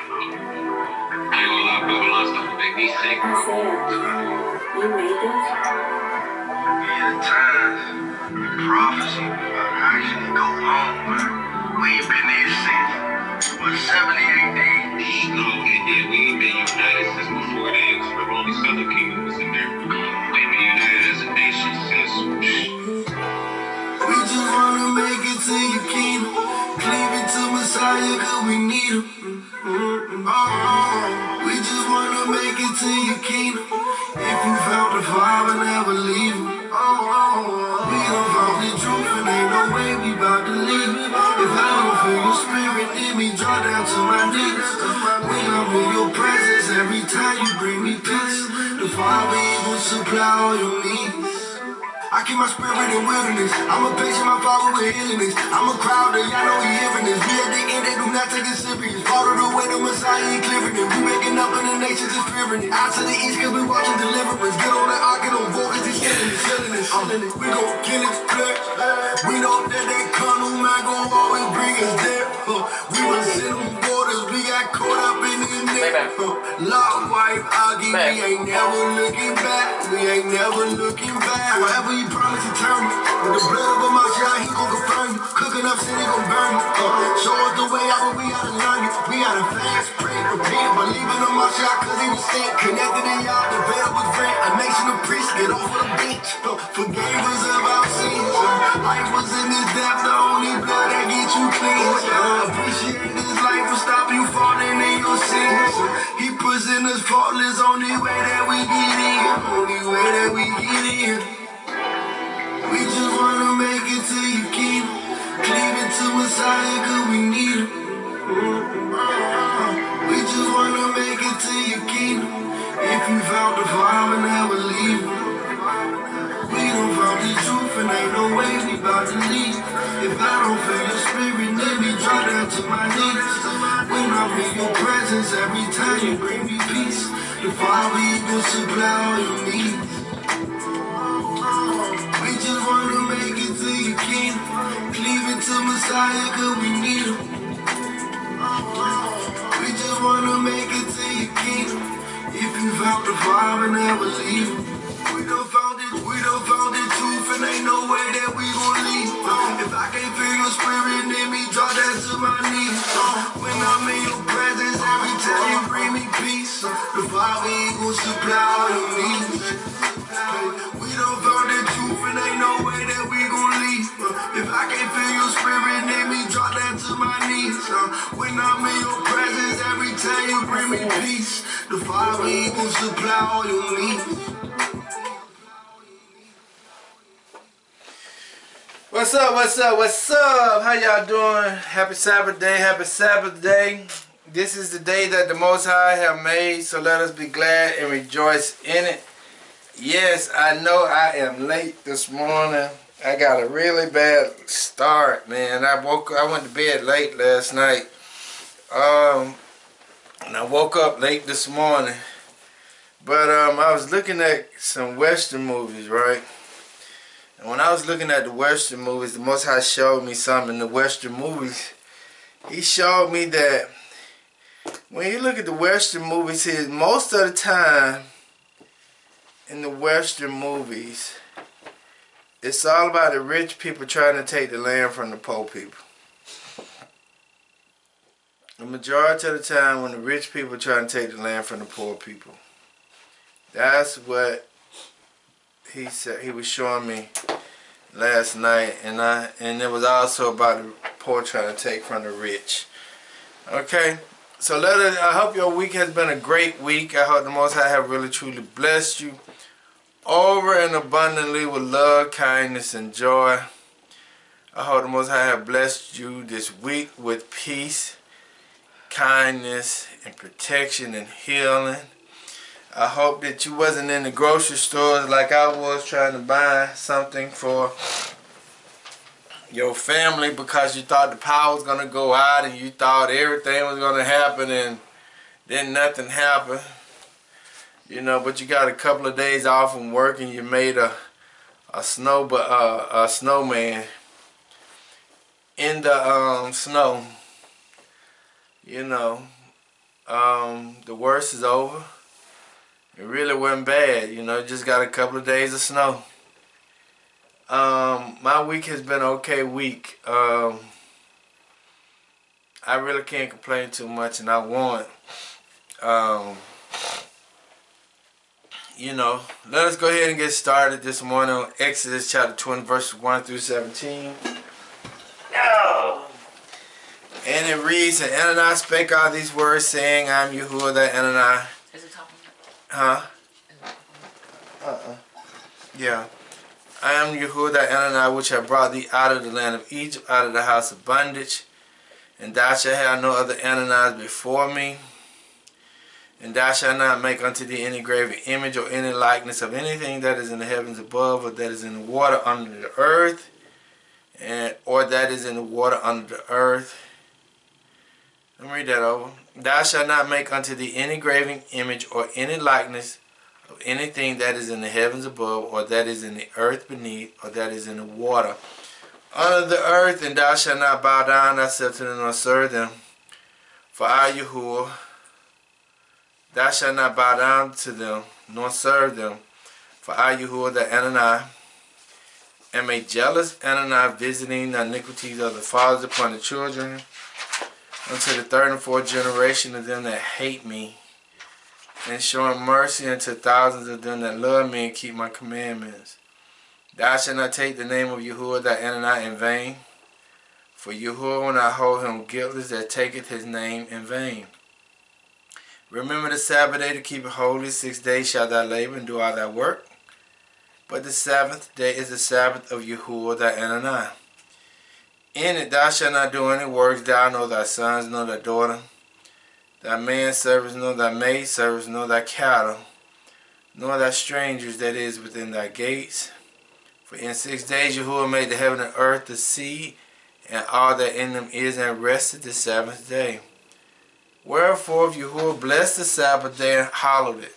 I ain't gonna lie, Babylon stuff to make me sick. I said, you made this? Yeah, times, prophecy, actually go home, man. We ain't been there since, what, 78 days? No, we ain't been united since before then, so the only Southern Kingdom was in there. They've been united as a nation since. We just wanna make it to your kingdom, cleave it to Messiah, cause we need him. We just wanna make it to your kingdom. If you found the Father, never leave him. We done found the truth and ain't no way we bout to leave. If I don't feel your spirit, let me draw down to my knees. When I'm in your presence, every time you bring me peace, the Father will supply all your needs. I keep my spirit in wilderness. I'm a patient, my father with illness. I'm a crowd that y'all know he hearing this. We at the end, they do not take it serious. Follow the way the Messiah ain't clearing it. We waking up and the nations is fearing it. Out to the east, cause we watching deliverance. Get on the ark and on vote, cause he's killing it. We gon' kill his flesh. We know that that carnal man gon' always bring us there. We was in them waters, we got caught up in the net. Love, wife, Augie, we ain't never looking back. We ain't never looking back. Whatever you promise, you turn me. With the blood of a Mashiach, he gon' confirm you. Cooking up sin, he gon' burn you. Show us the way out, but we gotta learn it. We gotta fast, pray, repent, believe in the Mashiach, cause he was sent. Connected in y'all, the veil was rent. A nation of priests, get off of the bench. Forgave us of our sins. Life was in this death, the only blood that get you clean. Appreciate this life will stop you falling in your sins. He present us faultless, only way that we get in. Only way that we get in. We just wanna make it to your kingdom, cleave it to Messiah, cause we need him. We just wanna make it to your kingdom. If you found the Father, never leave him. We done found the truth and ain't no way we bout to leave. If I don't feel your spirit, let me draw down to my knees. When I'm in your presence, every time you bring me peace, the Father, he gon' supply all your needs. We just wanna make it to your kingdom, cleave it to Messiah, cause we need him. We just wanna make it to your kingdom. If you found the Father, never leave him. We done found the truth and ain't no way that we gon' leave. If I can't feel your spirit, let me draw that to my knees. When I'm in your presence, every time you bring me peace, the Father, he gon' supply all your needs. We done found the truth and ain't no way that we gon' leave. If I can't feel your spirit, let me drop that to my knees. When I'm in your presence, every time you bring me peace, the Father, he gon' supply all your needs. What's up? How y'all doing? Happy Sabbath day, happy Sabbath day. This is the day that the Most High have made, so let us be glad and rejoice in it. Yes, I know I am late this morning. I got a really bad start, man. I went to bed late last night. And I woke up late this morning. But I was looking at some Western movies, right? And when I was looking at the Western movies, the Most High showed me something in the Western movies. He showed me that when you look at the Western movies here, most of the time in the Western movies, it's all about the rich people trying to take the land from the poor people. The majority of the time when the rich people trying to take the land from the poor people. That's what he said. He was showing me last night, and it was also about the poor trying to take from the rich. Okay, so I hope your week has been a great week. I hope the Most High have really truly blessed you over and abundantly with love, kindness, and joy. I hope the Most High have blessed you this week with peace, kindness, and protection and healing. I hope that you wasn't in the grocery stores like I was trying to buy something for your family because you thought the power was going to go out and you thought everything was going to happen and then nothing happened. You know, but you got a couple of days off from work and you made a snowman in the snow. You know, The worst is over. It really wasn't bad, you know, just got a couple of days of snow. My week has been an okay week. I really can't complain too much, and I want, let us go ahead and get started this morning on Exodus chapter 20, verses 1 through 17. Oh. And it reads, and Ananias spake all these words, saying, I am Yahuwah that Ananias. Is it talking Huh? about? Yeah. I am Yahuwah that Ananias, which have brought thee out of the land of Egypt, out of the house of bondage. And thou shalt have no other Ananias before me. And thou shalt not make unto thee any graven image or any likeness of anything that is in the heavens above, or that is in the water under the earth, or that is in the water under the earth. Let me read that over. Thou shalt not make unto thee any graven image or any likeness of anything that is in the heavens above, or that is in the earth beneath, or that is in the water under the earth. And thou shalt not bow down thyself to them nor serve them. For I, Yahuwah, thou shalt not bow down to them nor serve them. For I, Yahuwah, the Ananias, am a jealous Ananias, visiting the iniquities of the fathers upon the children, unto the third and fourth generation of them that hate me, and showing mercy unto thousands of them that love me and keep my commandments. Thou shalt not take the name of Yahuwah thy Ananias in vain, for Yahuwah will not hold him guiltless that taketh his name in vain. Remember the Sabbath day to keep it holy. 6 days shalt thou labor and do all thy work, but the seventh day is the Sabbath of Yahuwah thy Ananias. In it thou shalt not do any works, thou nor thy sons nor thy daughter, thy manservants nor thy maidservants nor thy cattle, nor thy strangers that is within thy gates. For in 6 days Yahuwah made the heaven and earth, the sea, and all that in them is, and rested the seventh day. Wherefore if Yahuwah blessed the Sabbath day and hallowed it,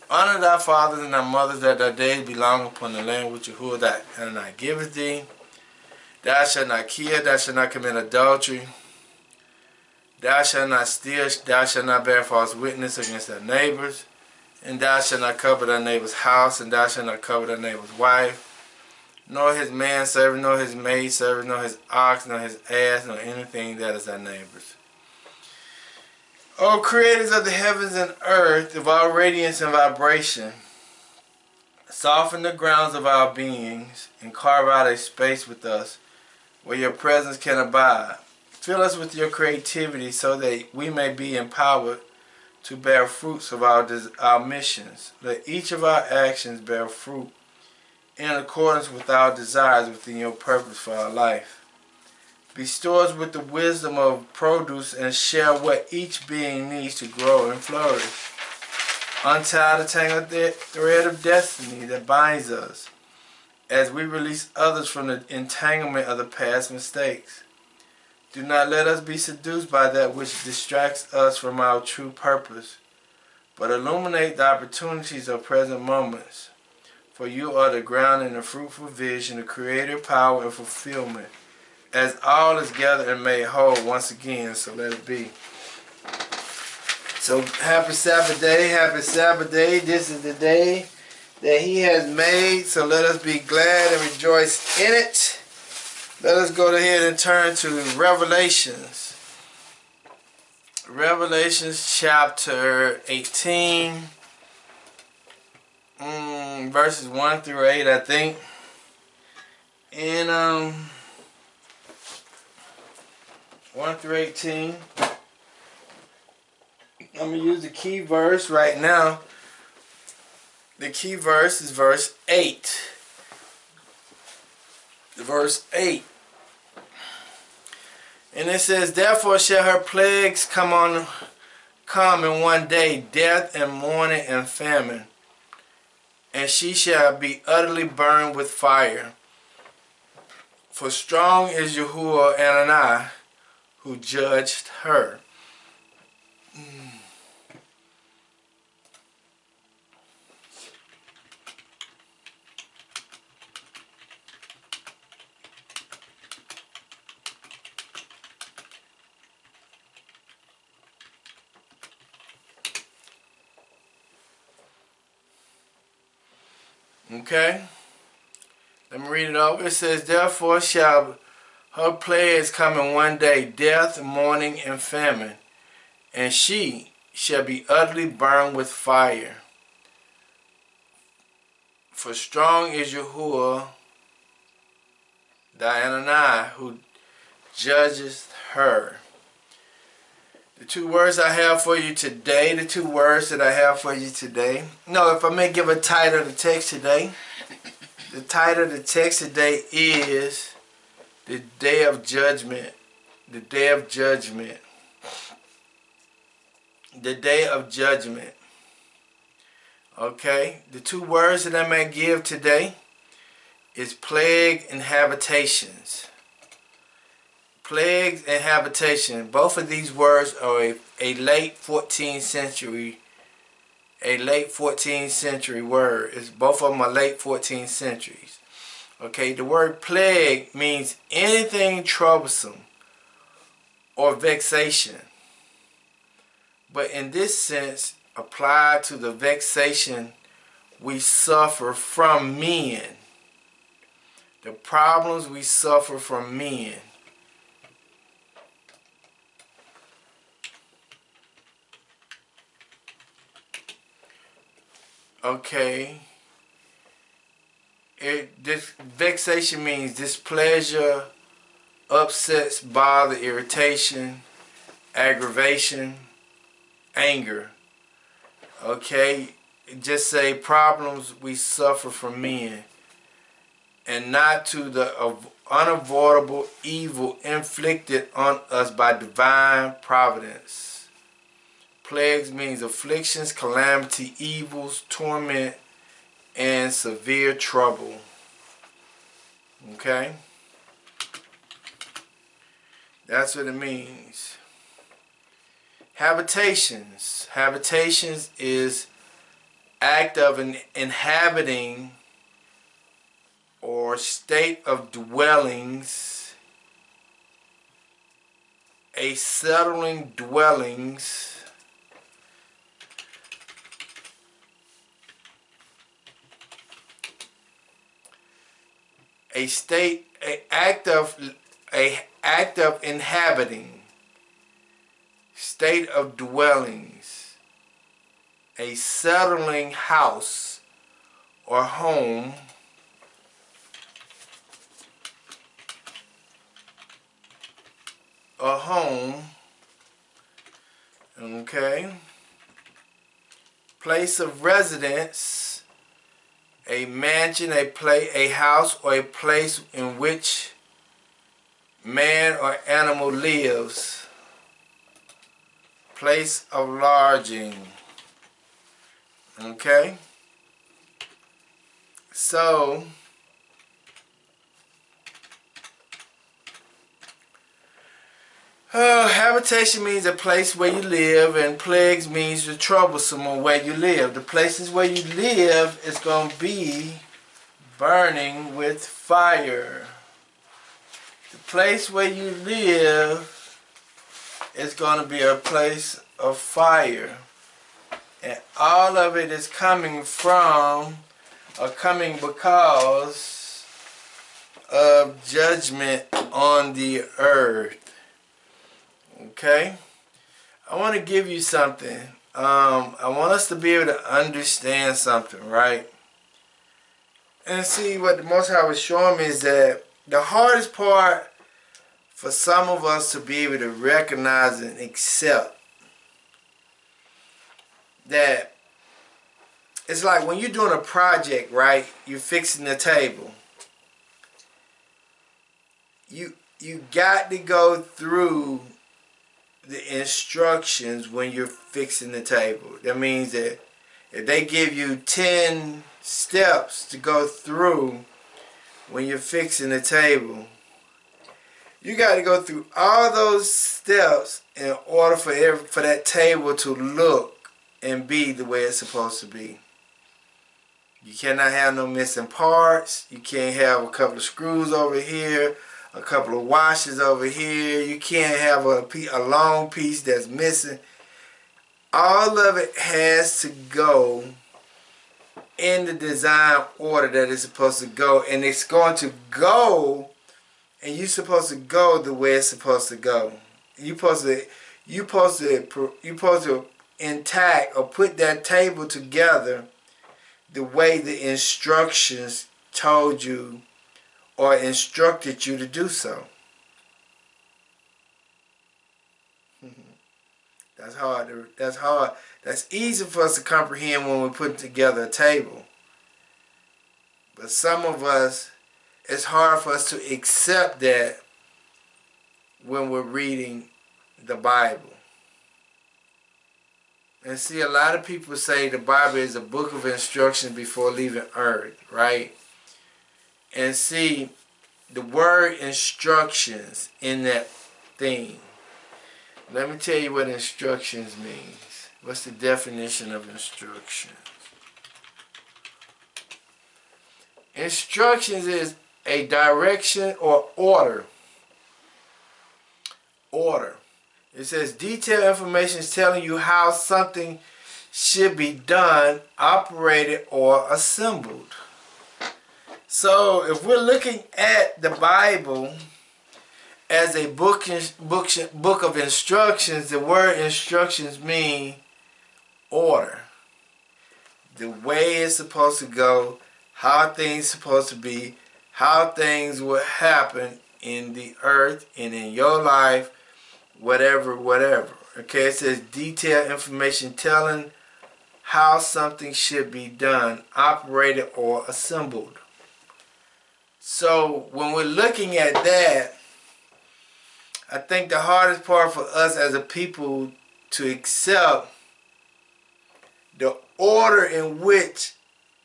honor thy fathers and thy mothers, that thy days be long upon the land which Yahuwah thy Ananias giveth thee. Thou shalt not kill, thou shalt not commit adultery, thou shalt not steal, thou shalt not bear false witness against thy neighbors, and thou shalt not covet thy neighbor's house, and thou shalt not covet thy neighbor's wife, nor his manservant, nor his maidservant, nor his ox, nor his ass, nor anything that is thy neighbor's. O creators of the heavens and earth, of all radiance and vibration, soften the grounds of our beings, and carve out a space with us where your presence can abide. Fill us with your creativity so that we may be empowered to bear fruits of our missions. Let each of our actions bear fruit in accordance with our desires within your purpose for our life. Bestow us with the wisdom of produce and share what each being needs to grow and flourish. Untie the tangled thread of destiny that binds us as we release others from the entanglement of the past mistakes. Do not let us be seduced by that which distracts us from our true purpose, but illuminate the opportunities of present moments. For you are the ground and the fruitful vision, the creative power and fulfillment, as all is gathered and made whole once again, so let it be. So happy Sabbath day, happy Sabbath day. This is the day that he has made, so let us be glad and rejoice in it. Let us go ahead and turn to Revelations. Revelations chapter 18, verses 1 through 8, I think. And 1 through 18. I'm going to use the key verse right now. The key verse is verse 8. Verse 8. And it says, therefore shall her plagues come in one day, death and mourning and famine. And she shall be utterly burned with fire. For strong is Yahuwah Ananias, who judged her. Okay? Let me read it over. It says, therefore shall her plagues come in one day, death, mourning, and famine, and she shall be utterly burned with fire. For strong is Yahuwah Dianani, who judges her. The two words I have for you today, No, if I may give a title of the text today, the title of the text today is The Day of Judgment. The Day of Judgment. The Day of Judgment. Okay? The two words that I may give today is plague and habitations. Plagues and habitation. Both of these words are a late 14th century word. Both of them are late 14th centuries. Okay, the word plague means anything troublesome or vexation. But in this sense, applied to the vexation we suffer from men. The problems we suffer from men. Okay. This vexation means displeasure, upsets, bother, irritation, aggravation, anger. Okay. Just say problems we suffer from men, and not to the unavoidable evil inflicted on us by divine providence. Plagues means afflictions, calamity, evils, torment, and severe trouble. Okay? That's what it means. Habitations. Habitations is act of an inhabiting or state of dwellings, a settling dwellings, a act of inhabiting, state of dwellings, a settling house or home, okay, place of residence, a mansion, a house, or a place in which man or animal lives. Place of lodging. Okay? So, habitation means a place where you live, and plagues means the troublesome or where you live. The places where you live is going to be burning with fire. The place where you live is going to be a place of fire. And all of it is coming from, or coming because of judgment on the earth. Okay? I want to give you something. I want us to be able to understand something, right? And see, what the Most High was showing me is that the hardest part for some of us to be able to recognize and accept that it's like when you're doing a project, right? You're fixing the table. You got to go through the instructions when you're fixing the table. That means that if they give you 10 steps to go through when you're fixing the table, you got to go through all those steps in order for that table to look and be the way it's supposed to be. You cannot have no missing parts. You can't have a couple of screws over here, a couple of washers over here. You can't have a long piece that's missing. All of it has to go in the design order that it's supposed to go, and it's going to go, and you're supposed to go the way it's supposed to go. You're supposed to intact or put that table together the way the instructions told you or instructed you to do so. That's hard. That's hard. That's easy for us to comprehend when we put together a table. But some of us, it's hard for us to accept that when we're reading the Bible. And see, a lot of people say the Bible is a book of instructions before leaving earth, right? And see, the word instructions in that thing. Let me tell you what instructions means. What's the definition of instructions? Instructions is a direction or order. Order. It says detailed information is telling you how something should be done, operated, or assembled. So if we're looking at the Bible as a book of instructions, the word instructions mean order. The way it's supposed to go, how things are supposed to be, how things will happen in the earth and in your life, whatever. Okay, it says detailed information telling how something should be done, operated, or assembled. So when we're looking at that, I think the hardest part for us as a people to accept the order in which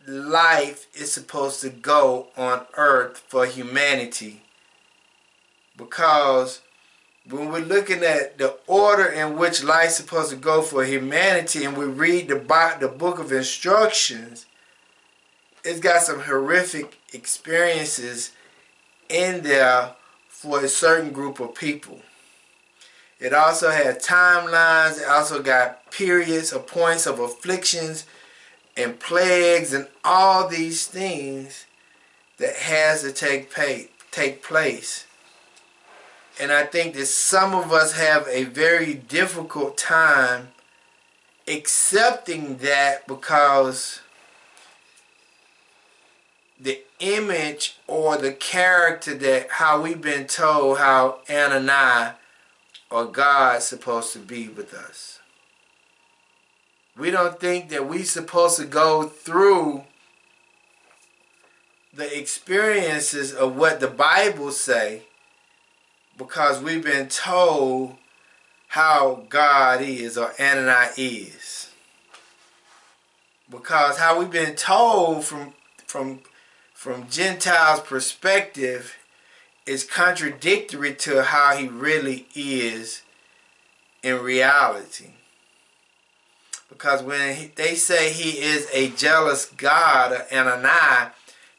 life is supposed to go on earth for humanity. Because when we're looking at the order in which life's supposed to go for humanity and we read the book of instructions, it's got some horrific experiences in there for a certain group of people. It also had timelines. It also got periods or points of afflictions and plagues and all these things that has to take place. And I think that some of us have a very difficult time accepting that because the image or the character that how we've been told how Ananias or God's supposed to be with us. We don't think that we're supposed to go through the experiences of what the Bible say because we've been told how God is or Ananias is. Because how we've been told from Gentiles' perspective is contradictory to how he really is in reality. Because when they say he is a jealous God, or Ananias,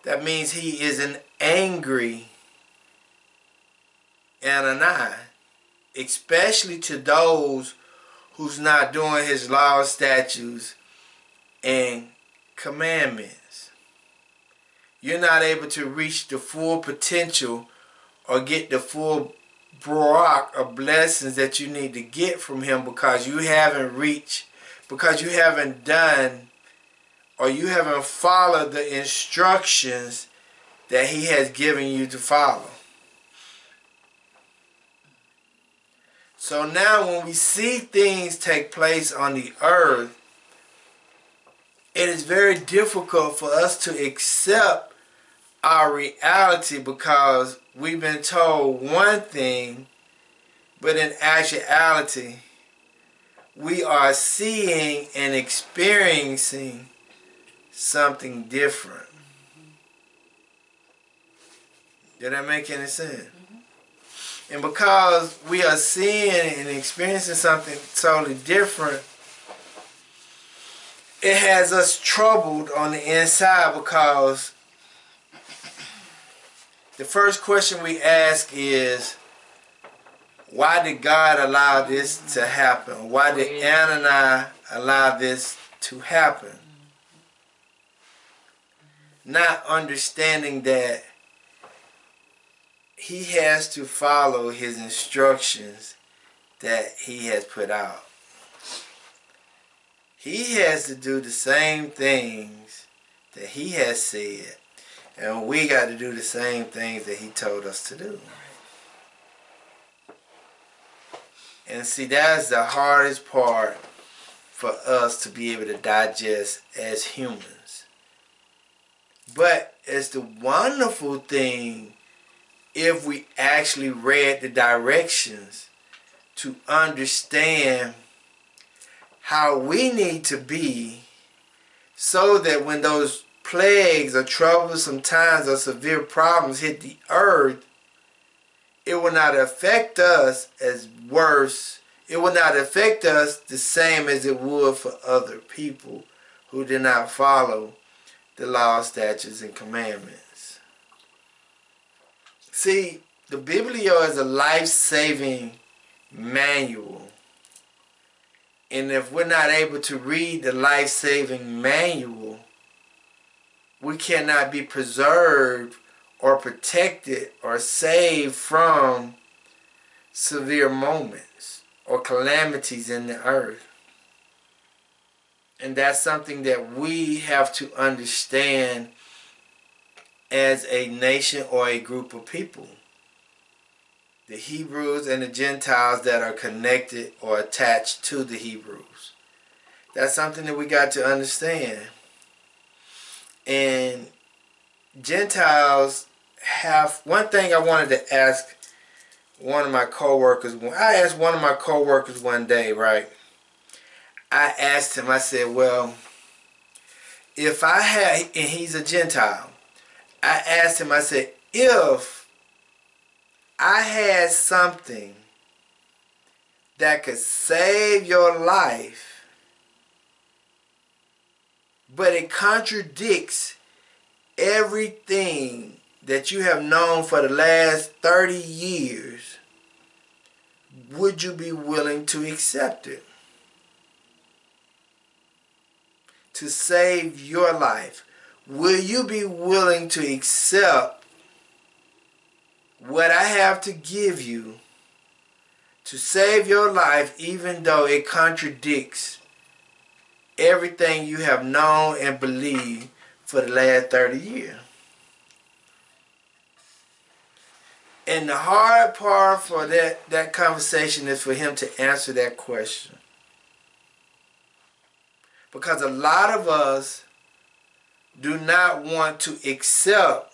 that means he is an angry Ananias, especially to those who's not doing his law, statutes, and commandments. You're not able to reach the full potential or get the full barak of blessings that you need to get from him because you haven't reached, because you haven't done or you haven't followed the instructions that he has given you to follow. So now when we see things take place on the earth, it is very difficult for us to accept our reality because we've been told one thing, but in actuality, we are seeing and experiencing something different. Did that make any sense? And because we are seeing and experiencing something totally different, it has us troubled on the inside because the first question we ask is, why did God allow this to happen? Why did Ananias allow this to happen? not understanding that he has to follow his instructions that he has put out. He has to do the same things that he has said, and we got to do the same things that he told us to do. And see, that's the hardest part for us to be able to digest as humans. But it's the wonderful thing if we actually read the directions to understand how we need to be, so that when those plagues or troublesome times or severe problems hit the earth, it will not affect us as worse. It will not affect us the same as it would for other people who did not follow the law, statutes, and commandments. See, the Biblio is a life-saving manual. And if we're not able to read the life-saving manual, we cannot be preserved or protected or saved from severe moments or calamities in the earth. And that's something that we have to understand as a nation or a group of people. The Hebrews and the Gentiles that are connected or attached to the Hebrews. That's something that we got to understand. And Gentiles have, one thing I wanted to ask one of my co-workers, I asked one of my co-workers one day, right? I asked him, I said, well, if I had, and he's a Gentile, I asked him, I said, if I had something that could save your life, but it contradicts everything that you have known for the last 30 years, would you be willing to accept it? To save your life, will you be willing to accept what I have to give you to save your life, even though it contradicts everything you have known and believed for the last 30 years? And the hard part for that conversation is for him to answer that question. Because a lot of us do not want to accept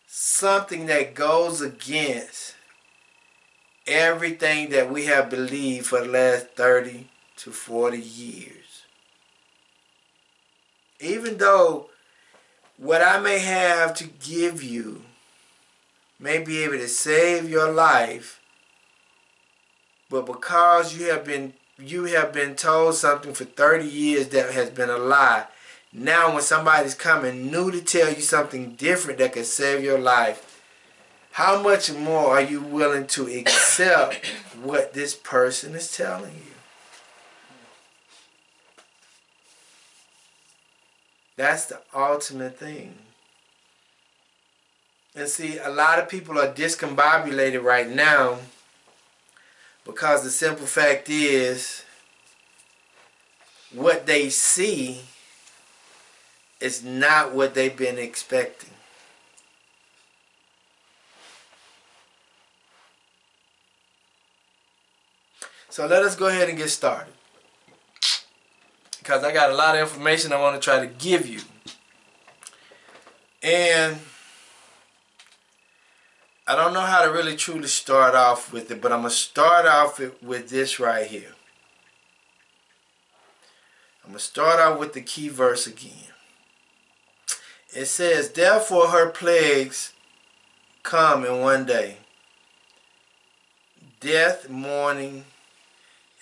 something that goes against everything that we have believed for the last 30 to 40 years. Even though what I may have to give you may be able to save your life, but because you have been told something for 30 years that has been a lie, now when somebody's coming new to tell you something different that can save your life, how much more are you willing to accept what this person is telling you? That's the ultimate thing. And see, a lot of people are discombobulated right now because the simple fact is what they see is not what they've been expecting. So let us go ahead and get started, because I got a lot of information I want to try to give you. And I don't know how to really truly start off with it, but I'm going to start off with this right here. I'm going to start out with the key verse again. It says, therefore her plagues come in one day, death, mourning,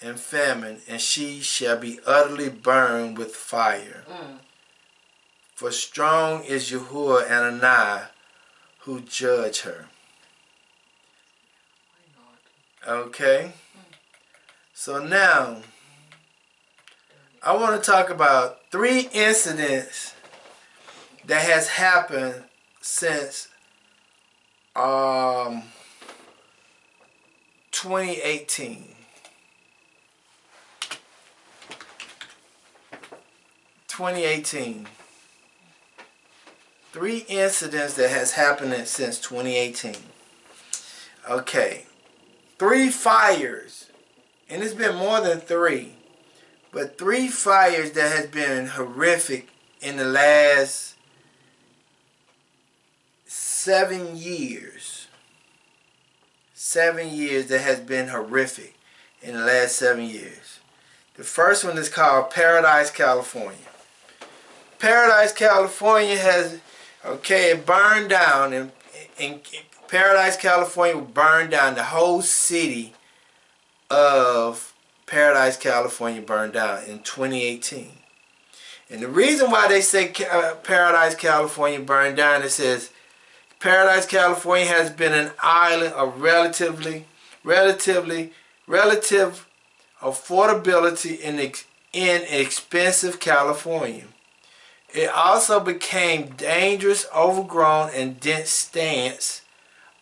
and famine, and she shall be utterly burned with fire. For strong is Yahuwah and Anai who judge her. Okay? So now, I want to talk about 3 incidents that has happened since 2018. 2018. 3 incidents that has happened since 2018. Okay. 3 fires. And it's been more than 3. But 3 fires that has been horrific in the last 7 years. 7 years that has been horrific in the last 7 years. The first one is called Paradise, California. Paradise, California has, it burned down. And Paradise, California burned down. The whole city of Paradise, California burned down in 2018. And the reason why they say Paradise, California burned down, it says Paradise, California has been an island of relative affordability in expensive California. It also became dangerous, overgrown, and dense stands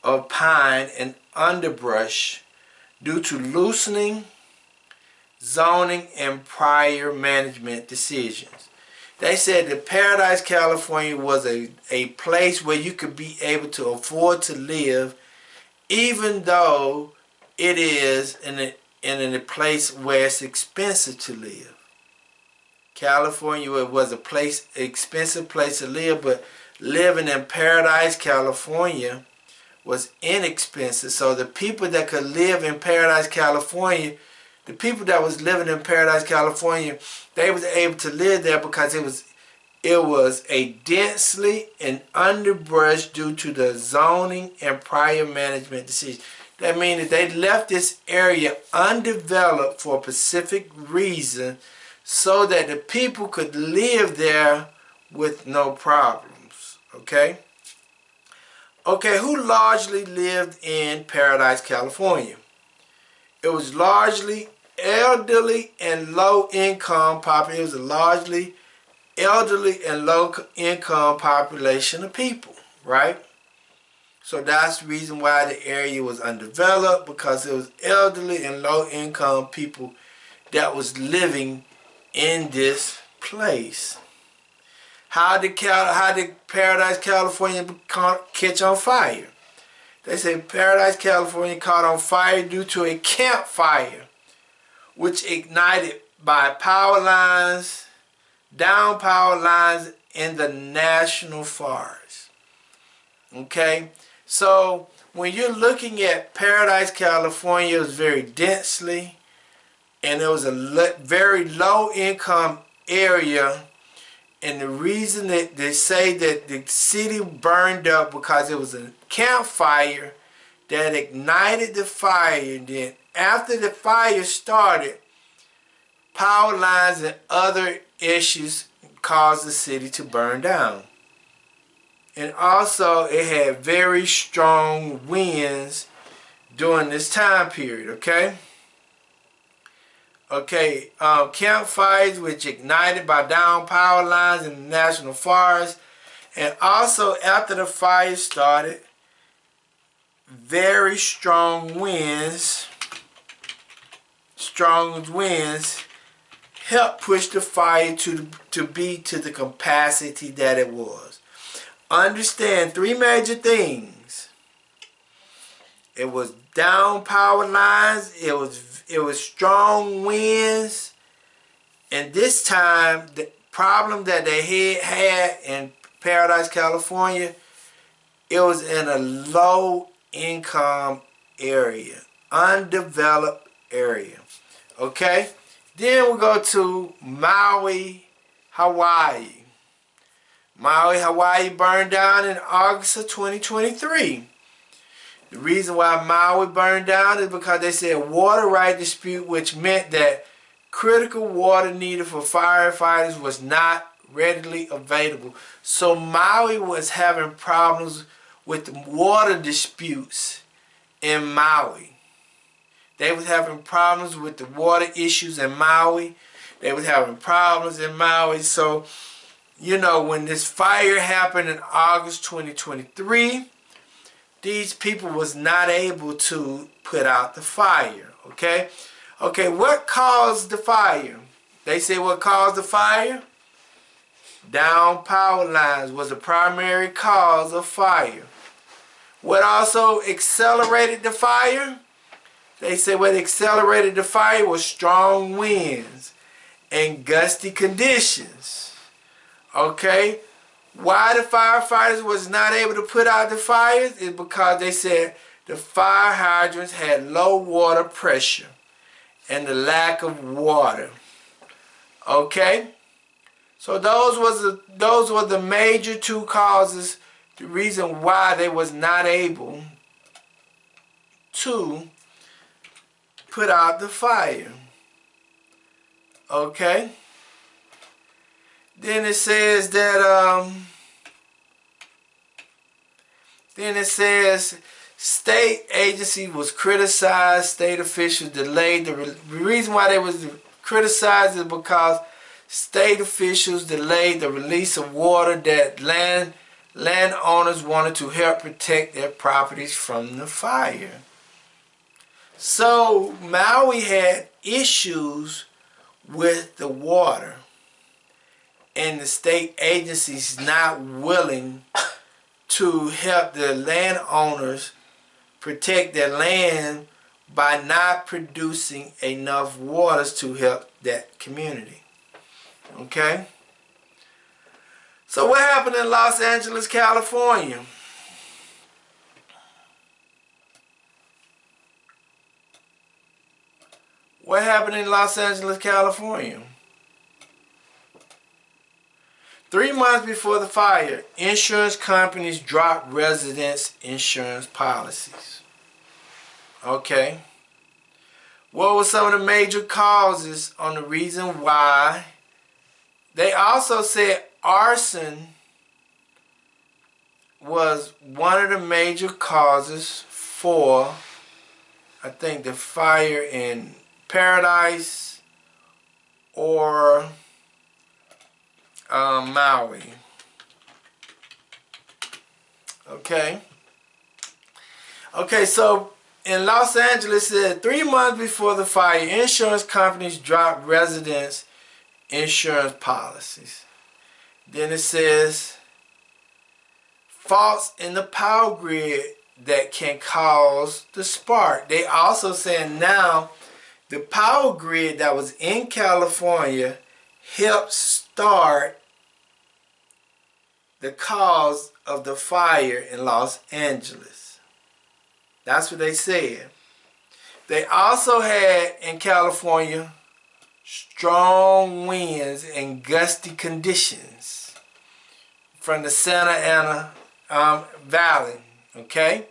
of pine and underbrush due to loosening, zoning, and prior management decisions. They said that Paradise, California was a place where you could be able to afford to live, even though it is in a place where it's expensive to live. California was expensive place to live, but living in Paradise, California was inexpensive. So the people that could live in Paradise, California, the people that was living in Paradise, California, they was able to live there because it was a densely and underbrush due to the zoning and prior management decisions. That means that they left this area undeveloped for a specific reason so that the people could live there with no problems. Okay? Okay, who largely lived in Paradise, California? It was largely elderly and low-income population. It was a largely elderly and low-income population of people, right? So that's the reason why the area was undeveloped, because it was elderly and low-income people that was living in this place. How did Paradise, California catch on fire? They say Paradise, California caught on fire due to a campfire, which ignited by power lines, down power lines in the national forest. Okay? So when you're looking at Paradise, California, it was very densely, and it was a very low income area. And the reason that they say that the city burned up because it was a campfire that ignited the fire. And then after the fire started, power lines and other issues caused the city to burn down. And also it had very strong winds during this time period, okay? Okay, campfires which ignited by down power lines in the national forest. And also after the fire started, very strong winds helped push the fire to the capacity that it was. Understand 3 major things. It was down power lines, it was strong winds, and this time the problem that they had in Paradise, California, it was in a low income area, undeveloped area. Okay? Then we go to Maui, Hawaii. Maui, Hawaii burned down in August of 2023. The reason why Maui burned down is because they said water right dispute, which meant that critical water needed for firefighters was not readily available. So Maui was having problems with water disputes in Maui. They was having problems with the water issues in Maui. They was having problems in Maui. So you know, when this fire happened in August 2023, these people was not able to put out the fire, okay? Okay, what caused the fire? They say what caused the fire? Down power lines was the primary cause of fire. What also accelerated the fire? They say what accelerated the fire was strong winds and gusty conditions. Okay? Why the firefighters was not able to put out the fires is because they said the fire hydrants had low water pressure and the lack of water. Okay? So those were the major two causes, the reason why they was not able to put out the fire. Okay? Then it says that state agency was criticized, state officials delayed. The reason why they was criticized is because state officials delayed the release of water that landowners wanted to help protect their properties from the fire. So Maui had issues with the water, and the state agencies not willing to help the landowners protect their land by not producing enough waters to help that community. Okay? So what happened in Los Angeles, California? What happened in Los Angeles, California? 3 months before the fire, insurance companies dropped residents' insurance policies. Okay. What were some of the major causes on the reason why? They also said arson was one of the major causes for, I think, the fire in Paradise or Maui. Okay. Okay, so in Los Angeles, it said 3 months before the fire, insurance companies dropped residents' insurance policies. Then it says faults in the power grid that can cause the spark. They also saying now the power grid that was in California helped start the cause of the fire in Los Angeles. That's what they said. They also had in California strong winds and gusty conditions from the Santa Ana Valley. Okay?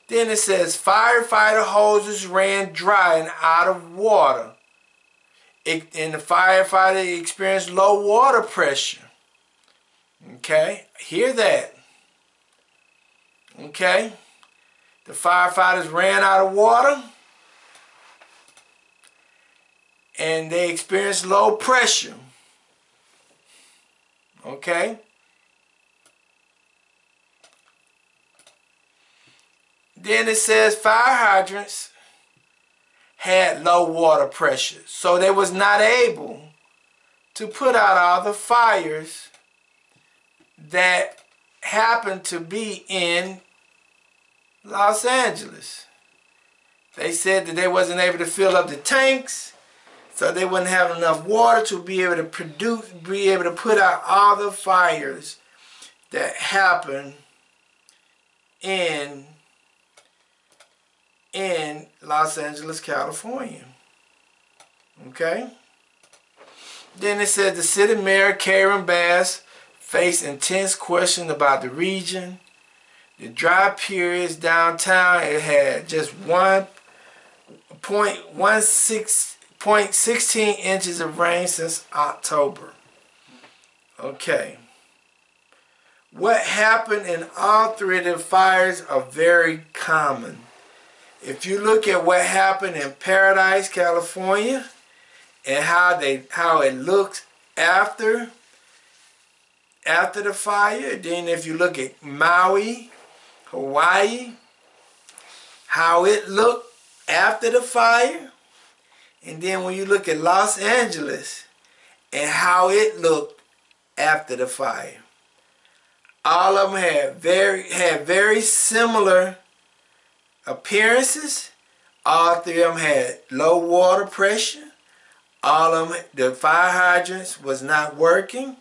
Then it says firefighter hoses ran dry and out of water. And the firefighter experienced low water pressure. Okay? Hear that. Okay? The firefighters ran out of water and they experienced low pressure. Okay? Then it says fire hydrants had low water pressure, so they was not able to put out all the fires that happened to be in Los Angeles. They said that they wasn't able to fill up the tanks, so they wouldn't have enough water to be able to put out all the fires that happened in Los Angeles, California. Okay? Then it said the city mayor, Karen Bass, faced intense questions about the region. The dry periods downtown, it had just 1.16 inches of rain since October. Okay. What happened in all three of the fires are very common. If you look at what happened in Paradise, California, and how it looks after, after the fire. Then if you look at Maui, Hawaii, how it looked after the fire. And then when you look at Los Angeles and how it looked after the fire. All of them had very similar appearances. All three of them had low water pressure. All of them, the fire hydrants was not working.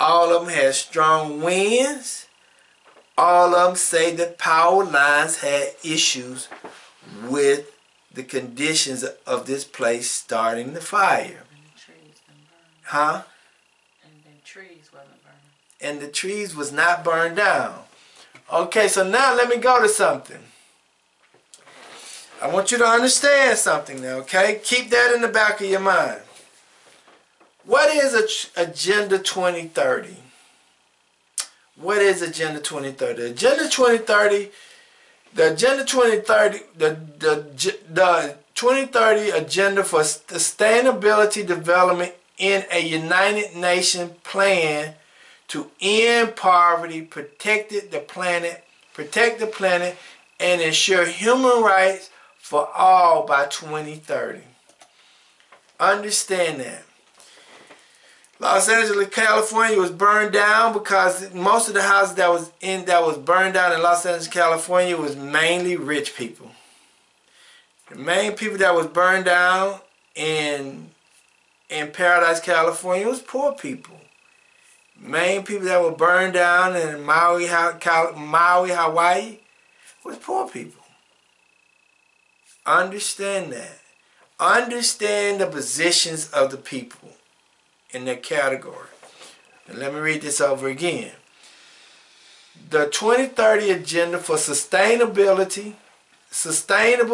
All of them had strong winds. All of them say that power lines had issues with the conditions of this place starting the fire. And the trees didn't burn. Huh? And the trees wasn't burning. And the trees was not burned down. Okay, so now let me go to something. I want you to understand something now, okay? Keep that in the back of your mind. What is Agenda 2030? What is Agenda 2030? Agenda 2030, the Agenda 2030, the 2030 Agenda for Sustainability Development in a United Nations plan to end poverty, protect the planet, and ensure human rights for all by 2030. Understand that. Los Angeles, California was burned down because most of the houses that was burned down in Los Angeles, California was mainly rich people. The main people that was burned down in Paradise, California was poor people. Main people that were burned down in Maui, Hawaii was poor people. Understand that. Understand the positions of the people in their category. And let me read this over again. The 2030 Agenda for Sustainable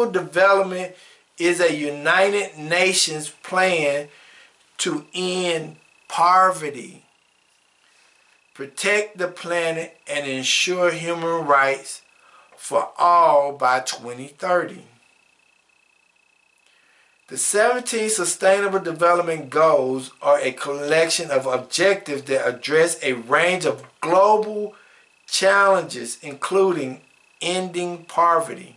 Development is a United Nations plan to end poverty, protect the planet, and ensure human rights for all by 2030. The 17 Sustainable Development Goals are a collection of objectives that address a range of global challenges, including ending poverty.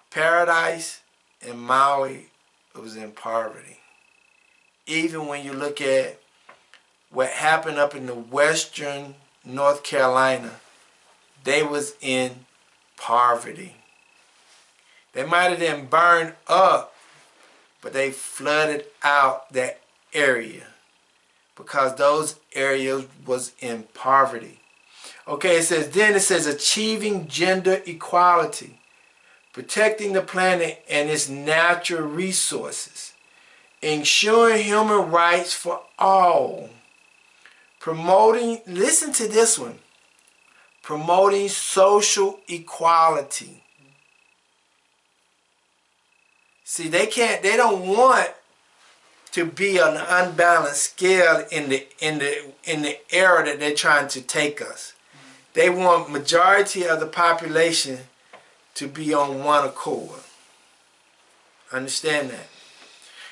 Paradise and Maui was in poverty. Even when you look at what happened up in the western North Carolina, they was in poverty. They might have been burned up, but they flooded out that area because those areas was in poverty. Okay, it says achieving gender equality, protecting the planet and its natural resources, ensuring human rights for all, promoting, listen to this one, promoting social equality. See, they don't want to be on an unbalanced scale in the era that they're trying to take us. They want majority of the population to be on one accord. Understand that.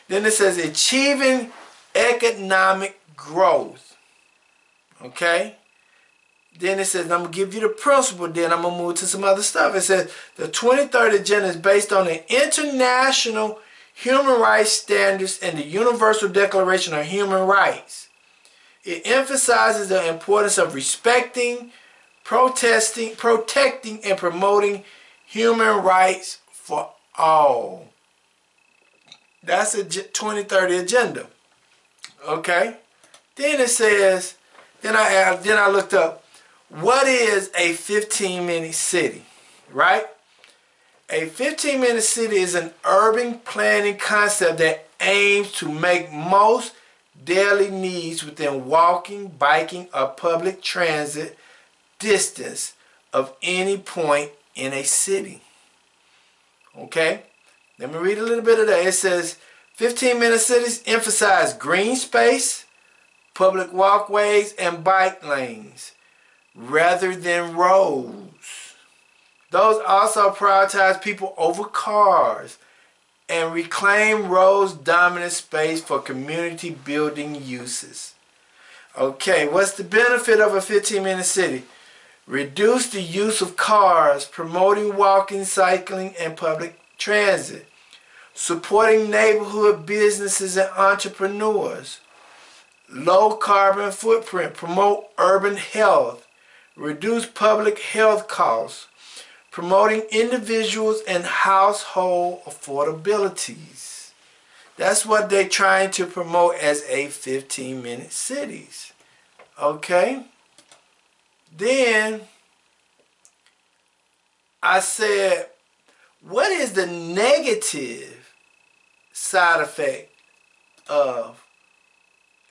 Then it says achieving economic growth. Okay? Then it says, I'm going to give you the principle, then I'm going to move to some other stuff. It says, the 2030 Agenda is based on the international human rights standards and the Universal Declaration of Human Rights. It emphasizes the importance of respecting, protecting, and promoting human rights for all. That's a 2030 Agenda. Okay? Then it says, then I looked up, what is a 15-minute city, right? A 15-minute city is an urban planning concept that aims to make most daily needs within walking, biking, or public transit distance of any point in a city. Okay? Let me read a little bit of that. It says, 15-minute cities emphasize green space, public walkways, and bike lanes, rather than roads. Those also prioritize people over cars and reclaim roads' dominant space for community building uses. Okay, what's the benefit of a 15-minute city? Reduce the use of cars, promoting walking, cycling, and public transit. Supporting neighborhood businesses and entrepreneurs. Low carbon footprint, promote urban health. Reduce public health costs. Promoting individuals and household affordabilities. That's what they're trying to promote as a 15-minute cities. Okay? Then I said, what is the negative side effect of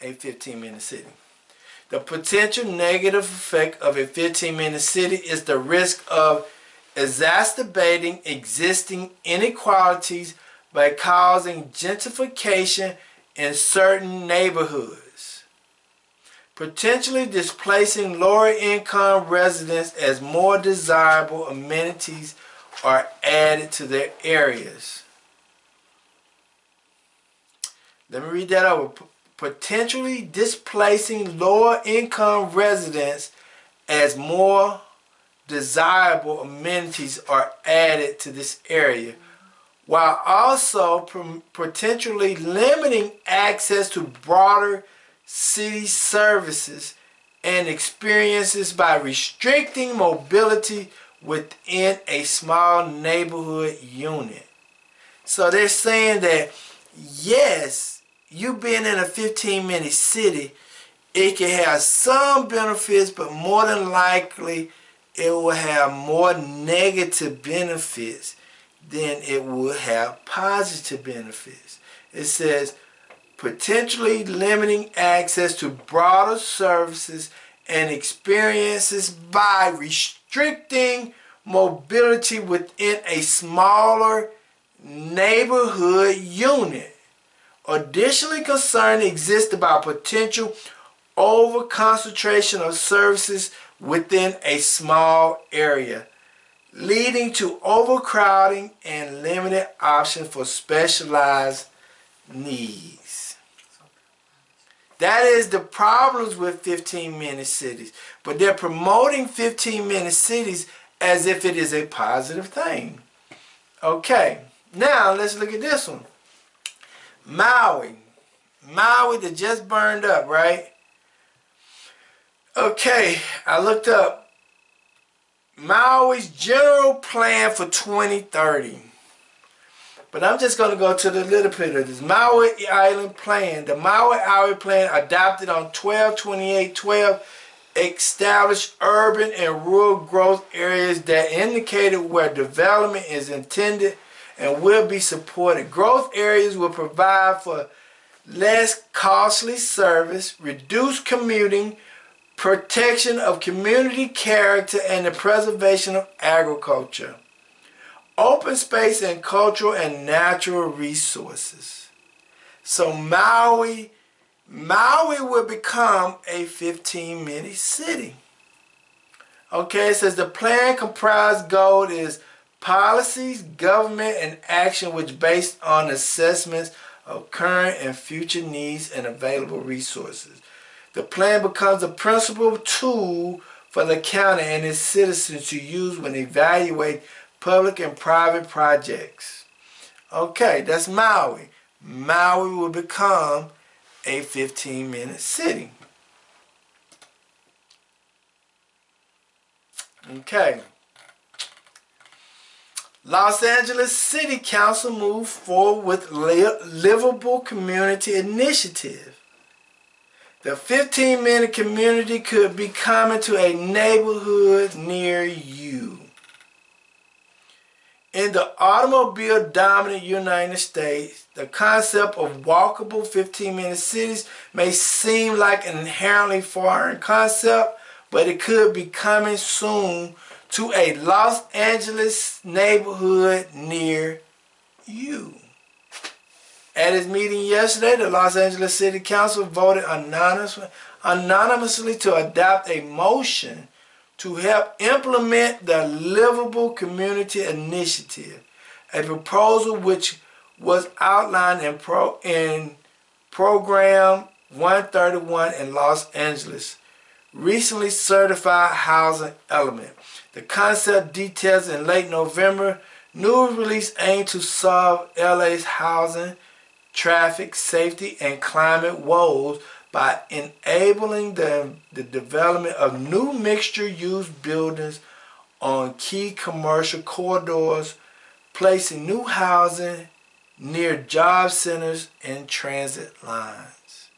a 15-minute city? The potential negative effect of a 15-minute city is the risk of exacerbating existing inequalities by causing gentrification in certain neighborhoods, potentially displacing lower income residents as more desirable amenities are added to their areas. Let me read that over. Potentially displacing lower income residents as more desirable amenities are added to this area, while also potentially limiting access to broader city services and experiences by restricting mobility within a small neighborhood unit. So they're saying that, yes, you being in a 15-minute city, it can have some benefits, but more than likely it will have more negative benefits than it will have positive benefits. It says potentially limiting access to broader services and experiences by restricting mobility within a smaller neighborhood unit. Additionally, concern exists about potential over-concentration of services within a small area, leading to overcrowding and limited options for specialized needs. That is the problems with 15-minute cities. But they're promoting 15-minute cities as if it is a positive thing. Okay, now let's look at this one. Maui that just burned up, right? Okay, I looked up Maui's general plan for 2030. But I'm just going to go to the little bit of this Maui Island Plan. The Maui Island Plan, adopted on 12/28/12, established urban and rural growth areas that indicated where development is intended and will be supported. Growth areas will provide for less costly service, reduced commuting, protection of community character, and the preservation of agriculture, open space, and cultural and natural resources. So Maui will become a 15-minute city. Okay, it says the plan comprised goal is policies, government, and action which based on assessments of current and future needs and available resources. The plan becomes a principal tool for the county and its citizens to use when evaluating public and private projects. Okay, that's Maui. Maui will become a 15-minute city. Okay. Los Angeles City Council moved forward with Livable Community Initiative. The 15-minute community could be coming to a neighborhood near you. In the automobile-dominant United States, the concept of walkable 15-minute cities may seem like an inherently foreign concept, but it could be coming soon to a Los Angeles neighborhood near you. At its meeting yesterday, the Los Angeles City Council voted anonymously to adopt a motion to help implement the Livable Community Initiative, a proposal which was outlined in program 131 in Los Angeles. Recently certified housing element. The concept details in late November. News release aimed to solve LA's housing, traffic, safety, and climate woes by enabling the development of new mixture-use buildings on key commercial corridors, placing new housing near job centers and transit lines.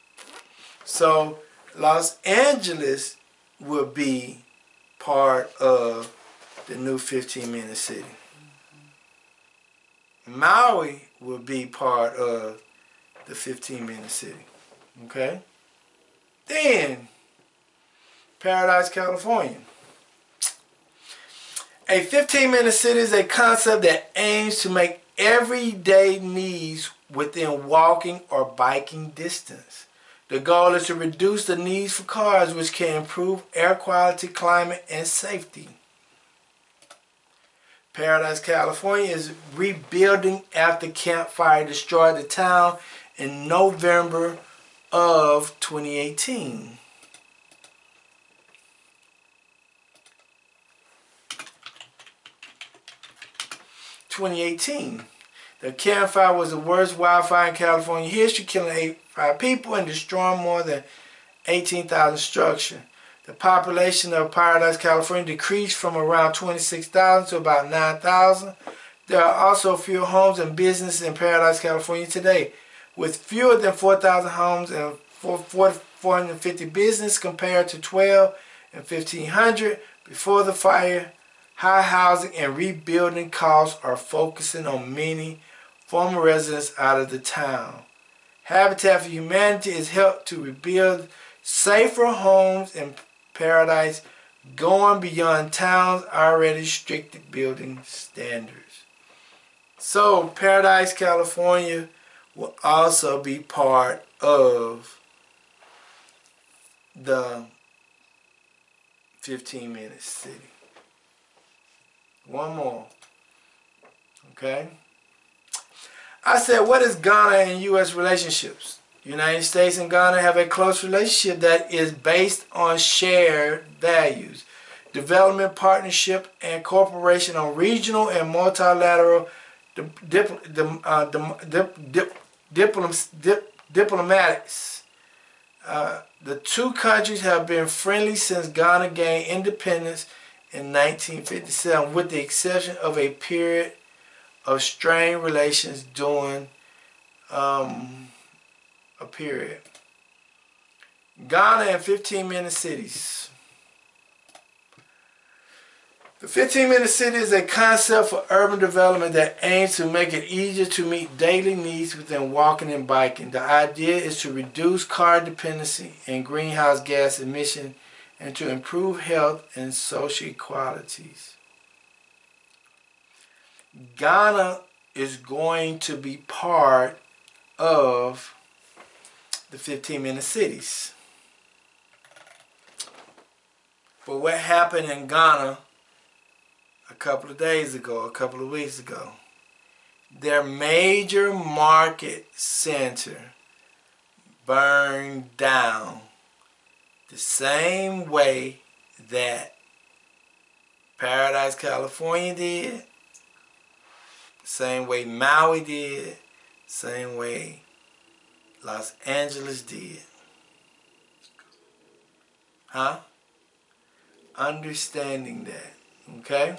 So Los Angeles will be part of the new 15-minute city. Maui will be part of the 15-minute city. Okay? Then, Paradise, California. A 15-minute city is a concept that aims to make everyday needs within walking or biking distance. The goal is to reduce the needs for cars, which can improve air quality, climate, and safety. Paradise, California is rebuilding after Camp Fire destroyed the town in November of 2018. The Camp Fire was the worst wildfire in California history, killing 85 people and destroying more than 18,000 structures. The population of Paradise, California decreased from around 26,000 to about 9,000. There are also fewer homes and businesses in Paradise, California today, with fewer than 4,000 homes and 450 businesses compared to 12 and 1,500 before the fire. High housing and rebuilding costs are focusing on many former residents out of the town. Habitat for Humanity is helped to rebuild safer homes in Paradise, going beyond town's already restricted building standards. So Paradise, California will also be part of the 15-minute city. One more. Okay? I said, what is Ghana and U.S. relationships? United States and Ghana have a close relationship that is based on shared values, development partnership, and cooperation on regional and multilateral diplomatics. The two countries have been friendly since Ghana gained independence in 1957, with the exception of a period of strained relations during a period. Ghana and 15-minute cities. The 15-minute city is a concept for urban development that aims to make it easier to meet daily needs within walking and biking. The idea is to reduce car dependency and greenhouse gas emission and to improve health and social equalities. Ghana is going to be part of the 15-minute cities. But what happened in Ghana a couple of days ago, a couple of weeks ago, their major market center burned down the same way that Paradise, California did, same way Maui did, same way Los Angeles did. Huh? Understanding that. Okay?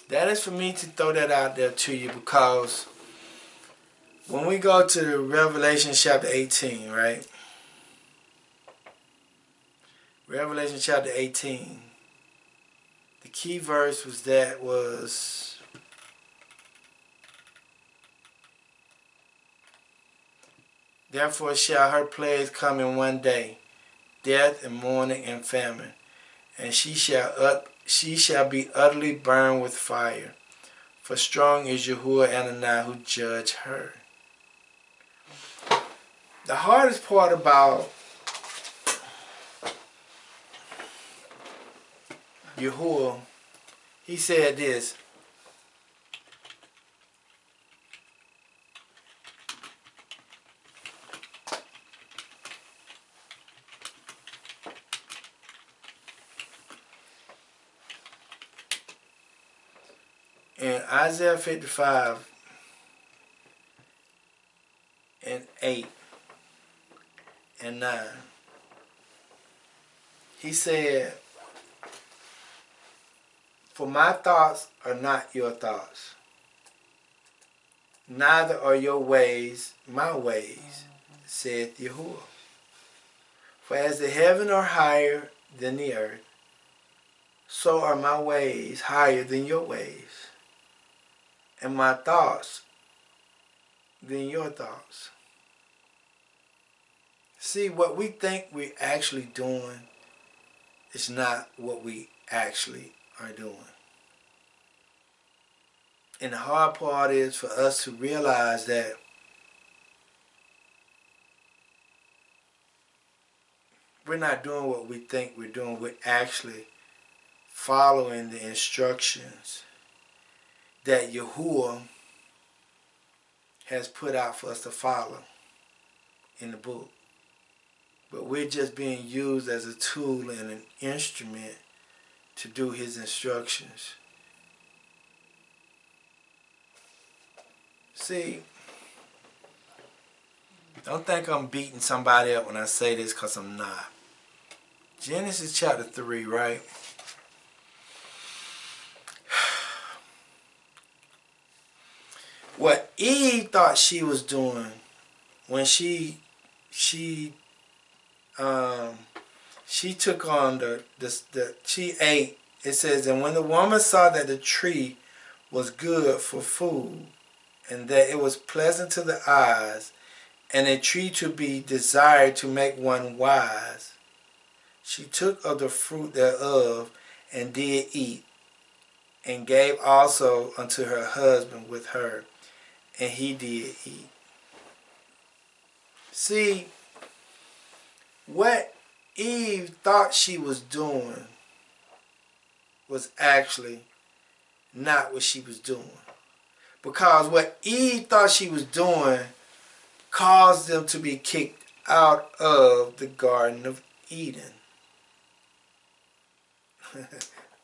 That is for me to throw that out there to you, because when we go to Revelation chapter 18, right? Revelation chapter 18. The key verse was therefore shall her plagues come in one day, death and mourning and famine, and she shall be utterly burned with fire. For strong is Yahuwah Adonai who judge her. The hardest part about Yahuwah, he said this: Isaiah 55 and 8 and 9, he said, "For my thoughts are not your thoughts, neither are your ways my ways, saith Yahuwah. For as the heaven are higher than the earth, so are my ways higher than your ways, and my thoughts than your thoughts." See, what we think we're actually doing is not what we actually are doing. And the hard part is for us to realize that we're not doing what we think we're doing. We're actually following the instructions that Yahuwah has put out for us to follow in the book. But we're just being used as a tool and an instrument to do his instructions. See, don't think I'm beating somebody up when I say this, because I'm not. Genesis chapter 3, right? What Eve thought she was doing when she took on she ate. It says, "And when the woman saw that the tree was good for food, and that it was pleasant to the eyes, and a tree to be desired to make one wise, she took of the fruit thereof, and did eat, and gave also unto her husband with her, and he did eat." See, what Eve thought she was doing was actually not what she was doing. Because what Eve thought she was doing caused them to be kicked out of the Garden of Eden.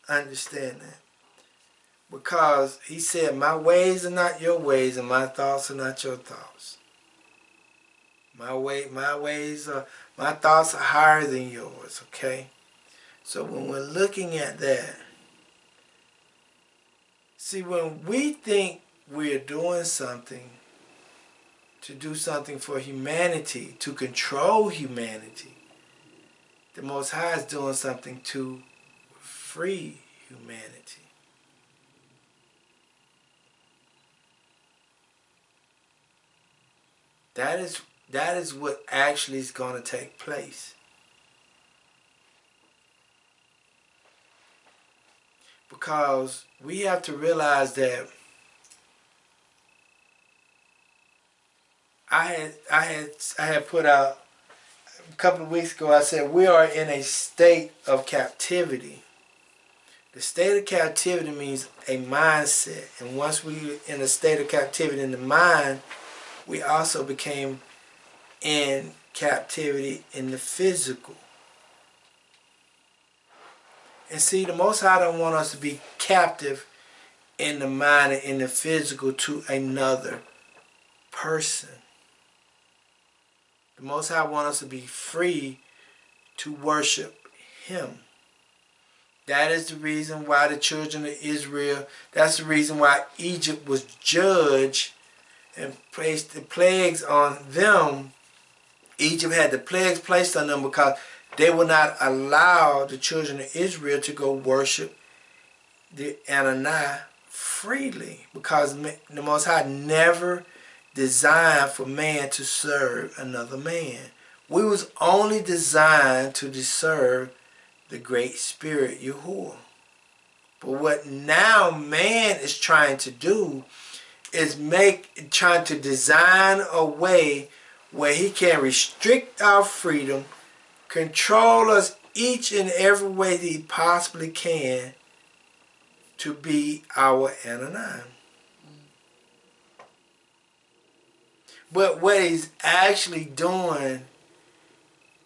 Understand that? Because he said, "My ways are not your ways, and my thoughts are not your thoughts. My thoughts are higher than yours." Okay? So when we're looking at that, see, when we think we're doing something to do something for humanity, to control humanity, the Most High is doing something to free humanity. That is what actually is going to take place. Because we have to realize that I had put out a couple of weeks ago, I said we are in a state of captivity. The state of captivity means a mindset. And once we in a state of captivity in the mind, we also became in captivity in the physical. And see, the Most High don't want us to be captive in the mind and in the physical to another person. The Most High wants us to be free to worship Him. That is the reason why the children of Israel, that's the reason why Egypt was judged and placed the plagues on them. Egypt had the plagues placed on them because they would not allow the children of Israel to go worship the Anani freely, because the Most High never designed for man to serve another man. We was only designed to serve the Great Spirit, Yahuwah. But what now man is trying to do is trying to design a way where he can restrict our freedom, control us each and every way that he possibly can to be our Anani. But what he's actually doing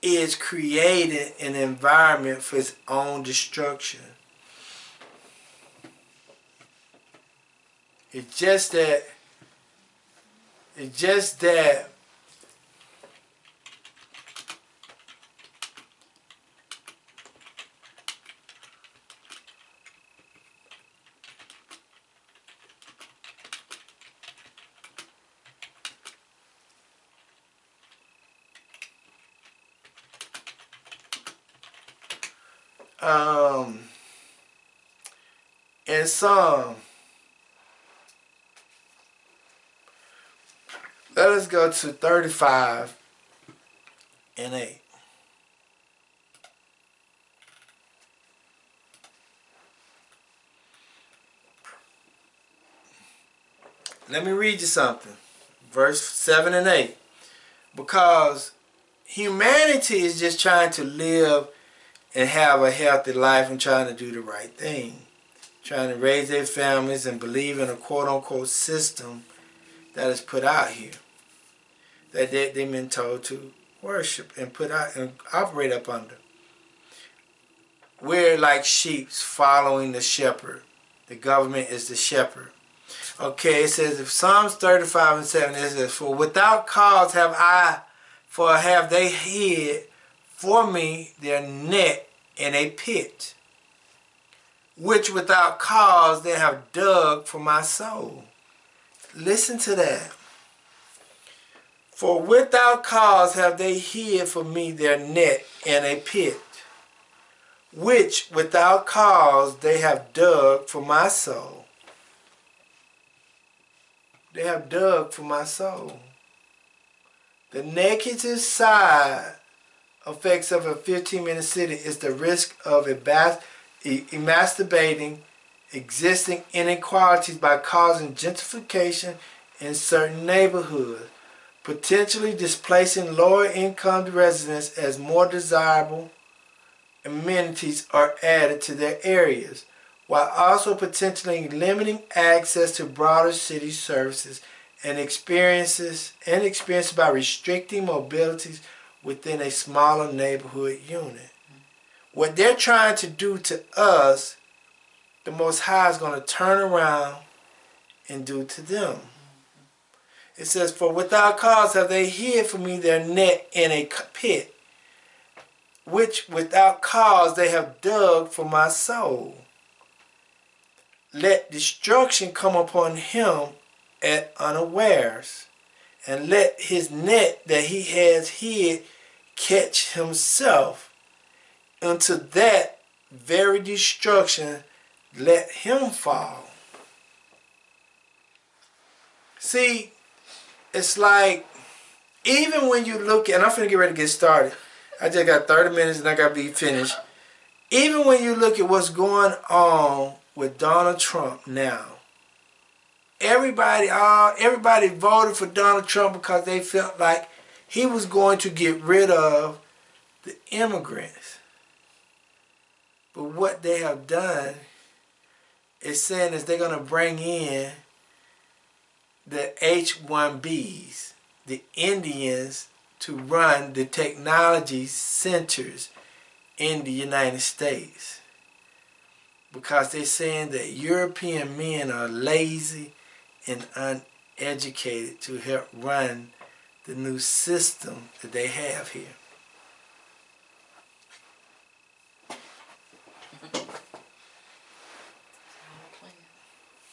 is creating an environment for his own destruction. It's just that in Psalm, let us go to 35 and 8. Let me read you something. Verse 7 and 8. Because humanity is just trying to live and have a healthy life and trying to do the right thing. Trying to raise their families and believe in a quote-unquote system that is put out here. That they've been told to worship and put out and operate up under. We're like sheep following the shepherd. The government is the shepherd. Okay, it says, if Psalms 35 and 7, it says, for without cause have they hid for me their net in a pit, which without cause they have dug for my soul. Listen to that. For without cause have they hid for me their net in a pit, which without cause they have dug for my soul. They have dug for my soul. The negative side effects of a 15-minute city is the risk of emasculating existing inequalities by causing gentrification in certain neighborhoods, potentially displacing lower-income residents as more desirable amenities are added to their areas, while also potentially limiting access to broader city services and experiences by restricting mobilities within a smaller neighborhood unit. What they're trying to do to us, the Most High is going to turn around and do to them. It says, for without cause have they hid for me their net in a pit, which without cause they have dug for my soul. Let destruction come upon him at unawares, and let his net that he has hid catch himself. Into that very destruction let him fall. See, it's like, even when you look at, and I'm finna get ready to get started. I just got 30 minutes and I gotta be finished. Even when you look at what's going on with Donald Trump now, everybody voted for Donald Trump because they felt like he was going to get rid of the immigrants. But what they have done is saying is they're going to bring in the H-1Bs, the Indians, to run the technology centers in the United States. Because they're saying that European men are lazy and uneducated to help run the new system that they have here.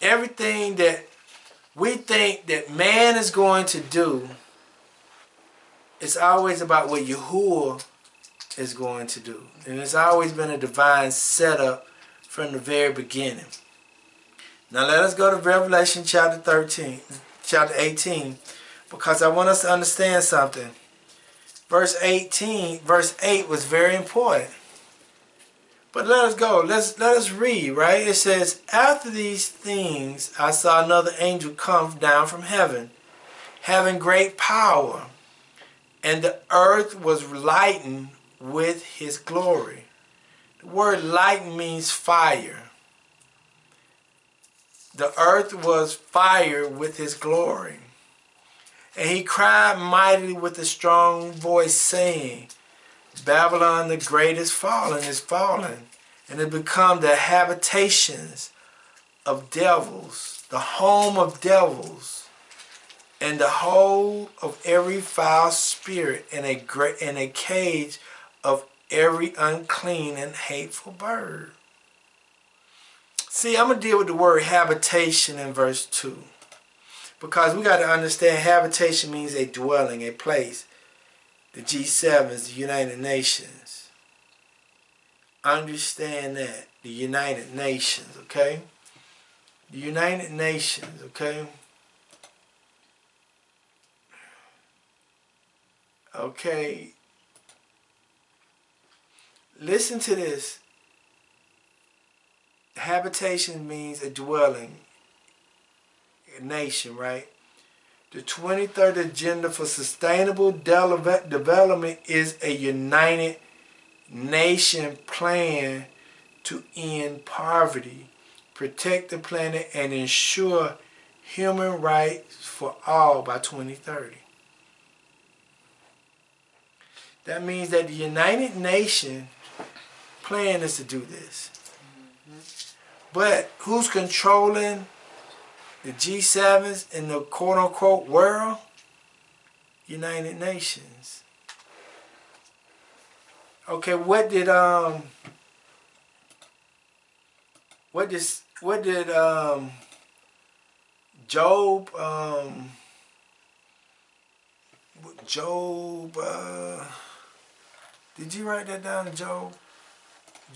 Everything that we think that man is going to do, it's always about what Yahuwah is going to do. And it's always been a divine setup from the very beginning. Now let us go to Revelation chapter 18, because I want us to understand something. Verse 8 was very important. But let us go. Let us read, right? It says, after these things I saw another angel come down from heaven, having great power, and the earth was lightened with his glory. The word lighten means fire. The earth was fire with his glory. And he cried mightily with a strong voice, saying, Babylon the great is fallen, and it become the habitations of devils, the home of devils, and the hold of every foul spirit, and a cage of every unclean and hateful bird. See, I'm going to deal with the word habitation in verse 2. Because we got to understand habitation means a dwelling, a place. The G7s, the United Nations. Understand that. The United Nations, okay? The United Nations, okay? Okay. Listen to this. Habitation means a dwelling, a nation, right? The 23rd Agenda for Sustainable Development is a United Nation plan to end poverty, protect the planet, and ensure human rights for all by 2030. That means that the United Nations plan is to do this. But who's controlling the G7s in the quote-unquote world? United Nations. Okay, what did Job did you write that down in Job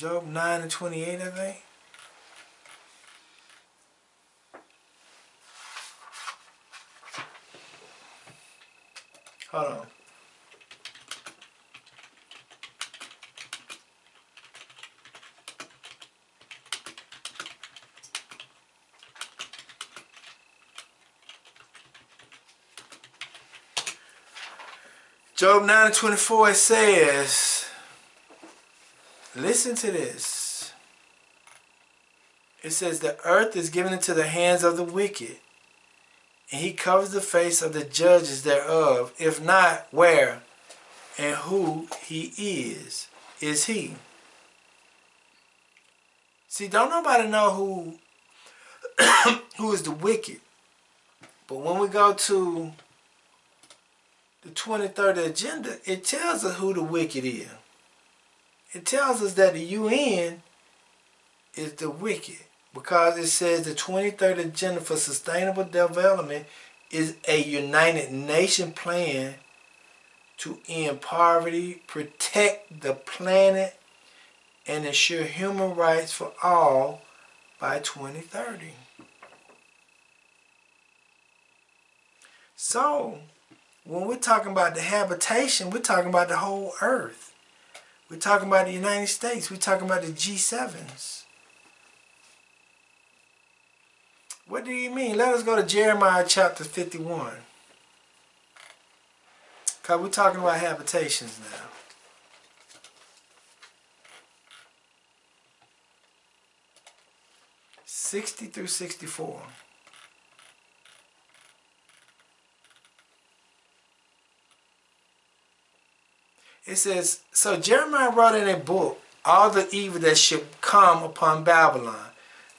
9:28, I think? Hold on. Job 9:24, it says, listen to this. It says, the earth is given into the hands of the wicked, and he covers the face of the judges thereof. If not, where and who he is he. See, don't nobody know who is the wicked. But when we go to the 23rd Agenda, it tells us who the wicked is. It tells us that the UN is the wicked. Because it says the 23rd Agenda for Sustainable Development is a United Nations plan to end poverty, protect the planet, and ensure human rights for all by 2030. So, when we're talking about the habitation, we're talking about the whole earth. We're talking about the United States. We're talking about the G7s. What do you mean? Let us go to Jeremiah chapter 51. Because we're talking about habitations now. 60 through 64. It says, so Jeremiah wrote in a book all the evil that should come upon Babylon.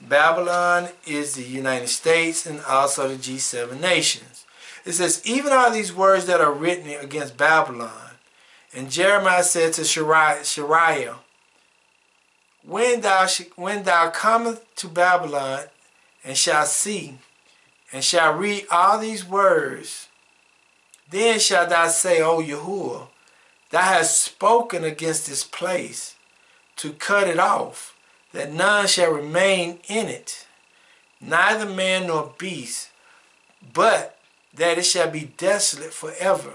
Babylon is the United States and also the G7 nations. It says, even all these words that are written against Babylon. And Jeremiah said to Shariah, when thou comest to Babylon and shalt see and shalt read all these words, then shalt thou say, O Yahuwah, thou hast spoken against this place to cut it off, that none shall remain in it, neither man nor beast, but that it shall be desolate forever.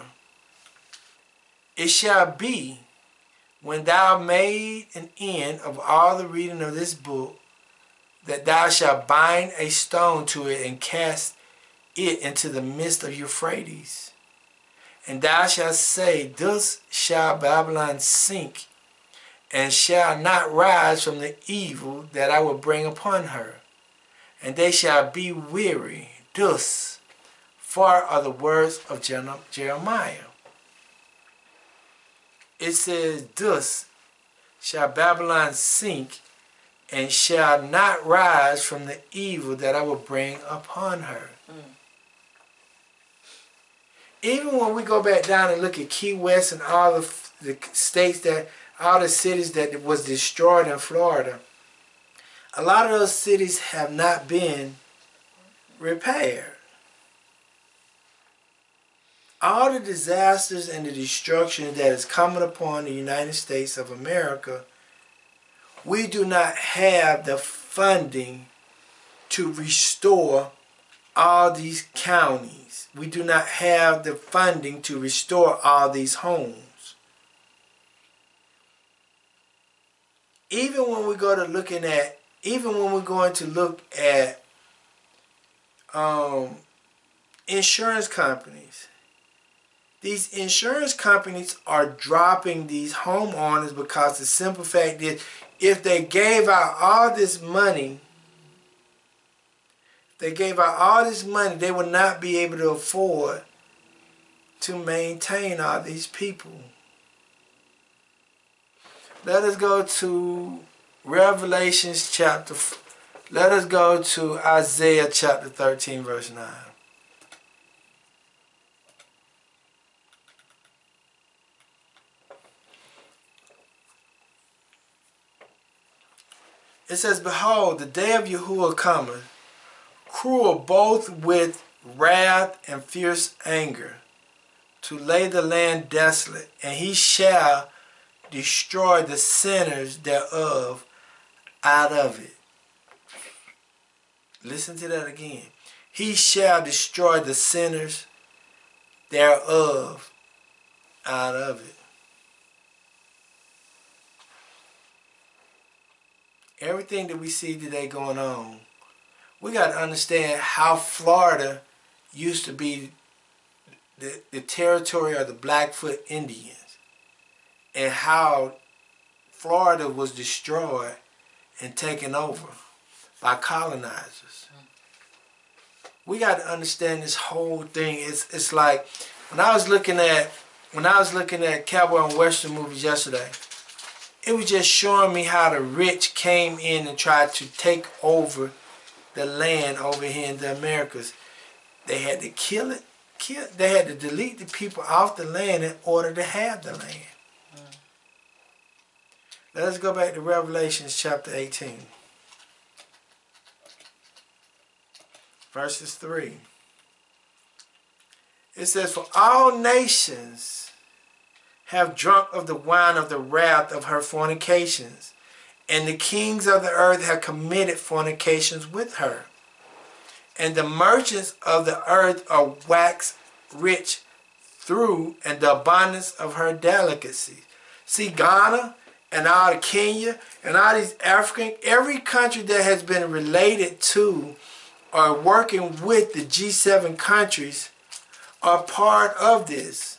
It shall be, when thou made an end of all the reading of this book, that thou shalt bind a stone to it and cast it into the midst of Euphrates. And thou shalt say, thus shall Babylon sink, and shall not rise from the evil that I will bring upon her. And they shall be weary. Thus far are the words of Jeremiah. It says, thus shall Babylon sink, and shall not rise from the evil that I will bring upon her. Even when we go back down and look at Key West and all of the states that, all the cities that was destroyed in Florida, a lot of those cities have not been repaired. All the disasters and the destruction that is coming upon the United States of America, we do not have the funding to restore all these counties. We do not have the funding to restore all these homes. Even when we go to looking at, even when we're going to look at insurance companies, these insurance companies are dropping these homeowners because the simple fact is, if they gave out all this money, they would not be able to afford to maintain all these people. Let us go to Revelations chapter. Let us go to Isaiah chapter 13, verse 9. It says, behold, the day of Yahuwah cometh, cruel both with wrath and fierce anger, to lay the land desolate, and he shall destroy the sinners thereof out of it. Listen to that again. He shall destroy the sinners thereof out of it. Everything that we see today going on, we got to understand how Florida used to be the territory of the Blackfoot Indians, and how Florida was destroyed and taken over by colonizers. We got to understand this whole thing. It's like when I was looking at cowboy and western movies yesterday, it was just showing me how the rich came in and tried to take over the land over here in the Americas. They had to kill it. They had to delete the people off the land in order to have the land. Let us go back to Revelation chapter 18. Verses 3. It says, for all nations have drunk of the wine of the wrath of her fornications, and the kings of the earth have committed fornications with her. And the merchants of the earth are waxed rich through and the abundance of her delicacies. See, Ghana and all of Kenya and all these African, every country that has been related to or working with the G7 countries are part of this.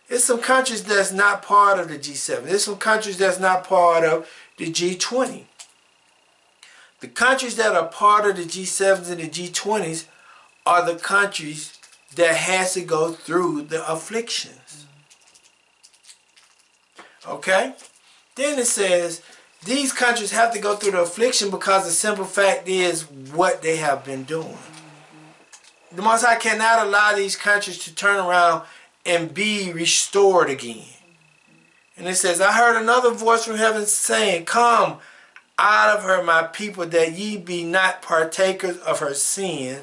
There's some countries that's not part of the G7. There's some countries that's not part of the G20. The countries that are part of the G7s and the G20s are the countries that has to go through the afflictions. Okay? Then it says these countries have to go through the affliction because the simple fact is what they have been doing. The Most High cannot allow these countries to turn around and be restored again. And it says, I heard another voice from heaven saying, come out of her, my people, that ye be not partakers of her sin,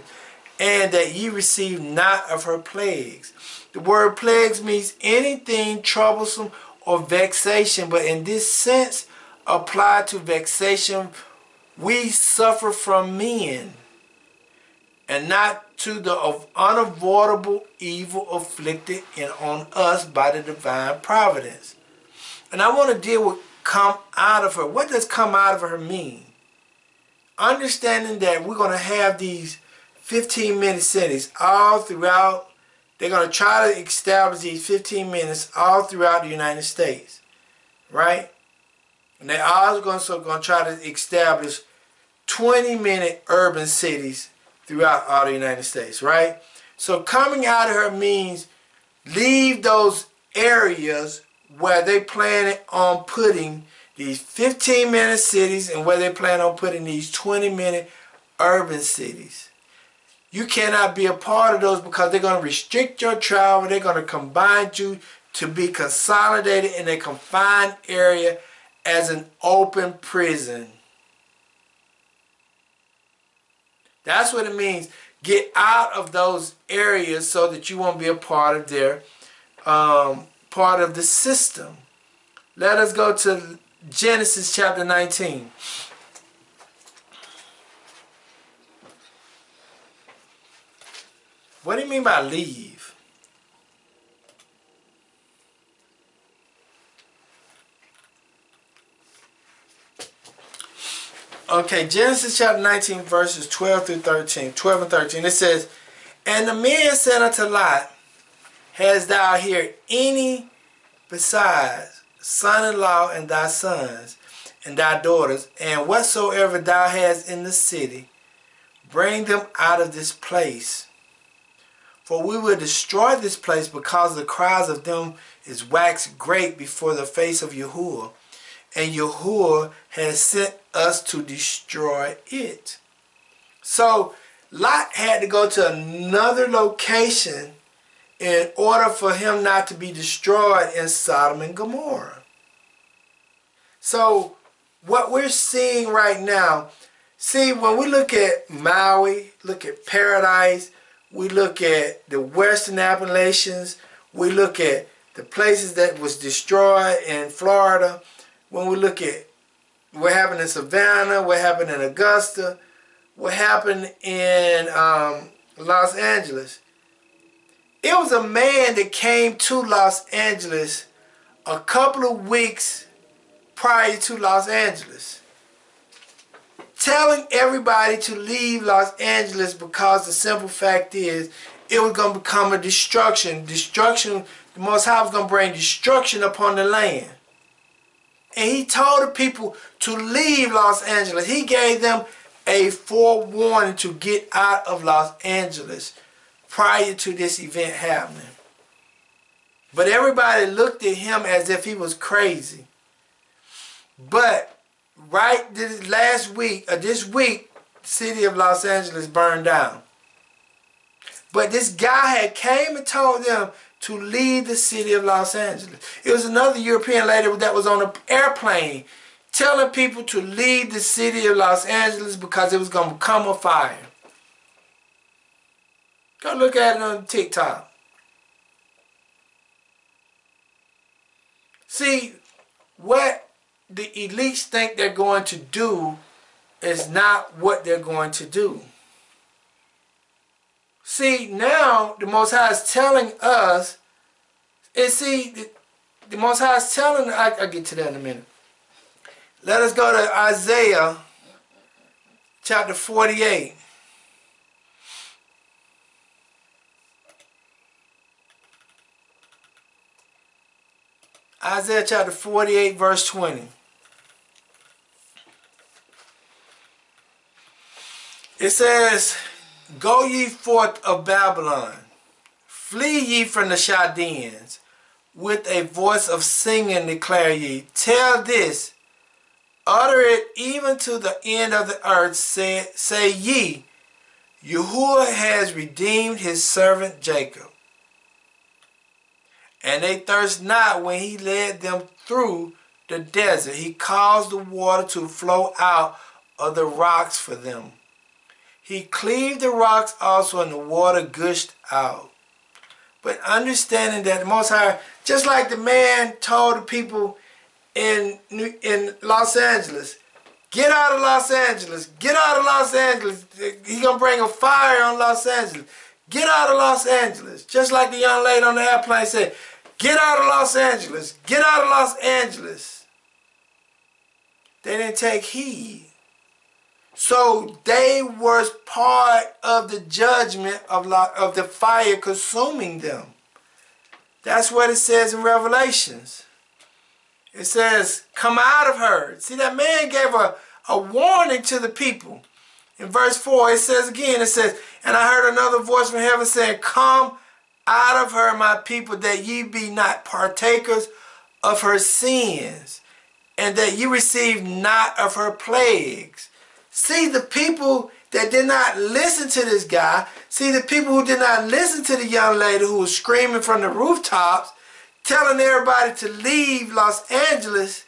and that ye receive not of her plagues. The word plagues means anything troublesome or vexation, but in this sense, applied to vexation, we suffer from men, and not to the unavoidable evil afflicted on us by the divine providence. And I want to deal with come out of her. What does come out of her mean? Understanding that we're going to have these 15-minute cities all throughout. They're going to try to establish these 15 minutes all throughout the United States. Right? And they're also going to try to establish 20-minute urban cities throughout all the United States. Right? So coming out of her means leave those areas where they plan on putting these 15-minute cities and where they plan on putting these 20-minute urban cities. You cannot be a part of those because they're going to restrict your travel. They're going to combine you to be consolidated in a confined area as an open prison. That's what it means. Get out of those areas so that you won't be a part of their part of the system. Let us go to Genesis chapter 19. What do you mean by leave? Okay, Genesis chapter 19, verses 12 through 13. 12 and 13. It says, And the men said unto Lot, Hast thou here any besides son-in-law and thy sons and thy daughters, and whatsoever thou hast in the city, bring them out of this place. For we will destroy this place, because the cries of them is waxed great before the face of Yahuwah, and Yahuwah has sent us to destroy it. So Lot had to go to another location in order for him not to be destroyed in Sodom and Gomorrah. So what we're seeing right now, see, when we look at Maui, look at Paradise, we look at the Western Appalachians, we look at the places that was destroyed in Florida, when we look at what happened in Savannah, what happened in Augusta, what happened in Los Angeles. It was a man that came to Los Angeles a couple of weeks prior to Los Angeles, telling everybody to leave Los Angeles because the simple fact is it was going to become a destruction. Destruction, the Most High was going to bring destruction upon the land. And he told the people to leave Los Angeles. He gave them a forewarning to get out of Los Angeles prior to this event happening. But everybody looked at him as if he was crazy. But right this week, the city of Los Angeles burned down. But this guy had came and told them to leave the city of Los Angeles. It was another European lady that was on an airplane telling people to leave the city of Los Angeles because it was going to become a fire. Go look at it on TikTok. See, what the elites think they're going to do is not what they're going to do. See, now the Most High is telling us, and see, the Most High is telling, I'll get to that in a minute. Let us go to Isaiah chapter 48. Isaiah chapter 48, verse 20. It says, Go ye forth of Babylon, flee ye from the Chaldeans, with a voice of singing declare ye, tell this, utter it even to the end of the earth, say ye, Yahuwah has redeemed his servant Jacob. And they thirst not when he led them through the desert. He caused the water to flow out of the rocks for them. He cleaved the rocks also, and the water gushed out. But understanding that the Most High, just like the man told the people in Los Angeles, get out of Los Angeles, get out of Los Angeles. He's going to bring a fire on Los Angeles. Get out of Los Angeles. Just like the young lady on the airplane said, get out of Los Angeles, get out of Los Angeles. They didn't take heed. So they were part of the judgment of the fire consuming them. That's what it says in Revelations. It says, come out of her. See, that man gave a warning to the people. In verse 4, it says again, it says, and I heard another voice from heaven saying, come out of her, my people, that ye be not partakers of her sins, and that you receive not of her plagues. See, the people that did not listen to this guy, see, the people who did not listen to the young lady who was screaming from the rooftops, telling everybody to leave Los Angeles,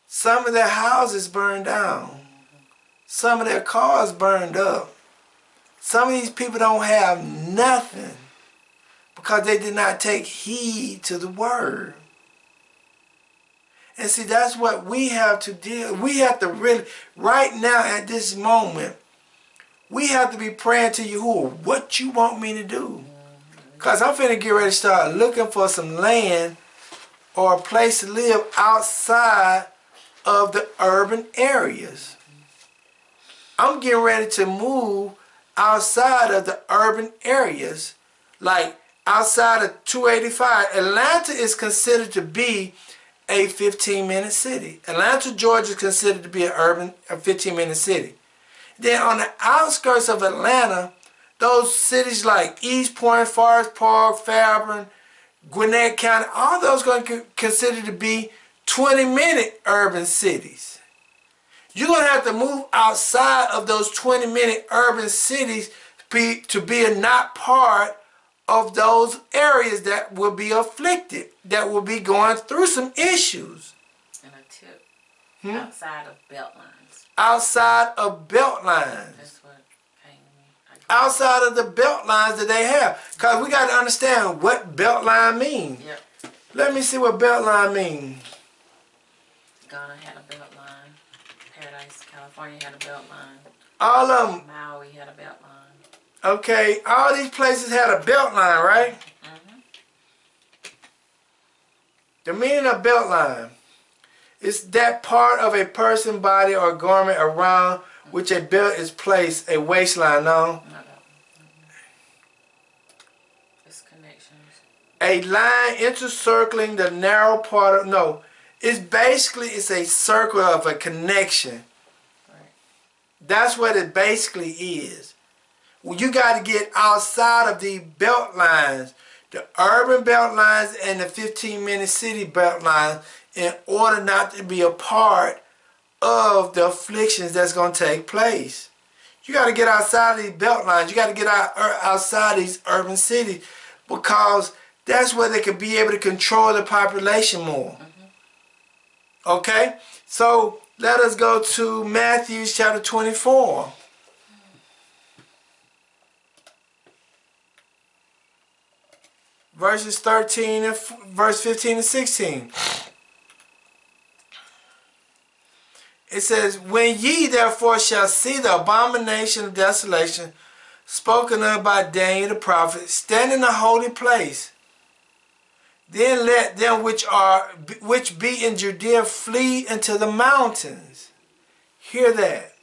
some of their houses burned down. Some of their cars burned up. Some of these people don't have nothing because they did not take heed to the word. And see, that's what we have to deal. We have to really, right now at this moment, we have to be praying to Yahuwah what you want me to do. Because I'm finna get ready to start looking for some land or a place to live outside of the urban areas. I'm getting ready to move outside of the urban areas, like outside of 285. Atlanta is considered to be a 15-minute city. Atlanta, Georgia is considered to be a 15-minute city. Then on the outskirts of Atlanta, those cities like East Point, Forest Park, Fairburn, Gwinnett County, all those going to be considered to be 20-minute urban cities. You're going to have to move outside of those 20-minute urban cities to be not part of those areas that will be afflicted, that will be going through some issues. And a tip, outside of belt lines. Outside of belt lines. That's what came to me. Outside of the belt lines that they have. Because we got to understand what belt line means. Yep. Let me see what belt line means. Ghana had a belt line. Paradise, California had a belt line. All of them. Maui had a belt line. Okay, all these places had a belt line, right? Mm-hmm. The meaning of belt line is that part of a person, body, or garment around which a belt is placed, a waistline, no? It's connections. A line intercircling the narrow part of, no. It's basically, it's a circle of a connection. Right. That's what it basically is. Well, you got to get outside of the belt lines, the urban belt lines and the 15-minute city belt lines, in order not to be a part of the afflictions that's going to take place. You got to get outside of these belt lines. You got to get outside these urban cities, because that's where they could be able to control the population more. Okay? So let us go to Matthew chapter 24. Verses 13 and verse 15 and 16. It says, when ye therefore shall see the abomination of desolation spoken of by Daniel the prophet stand in the holy place, then let them which be in Judea flee into the mountains. Hear that.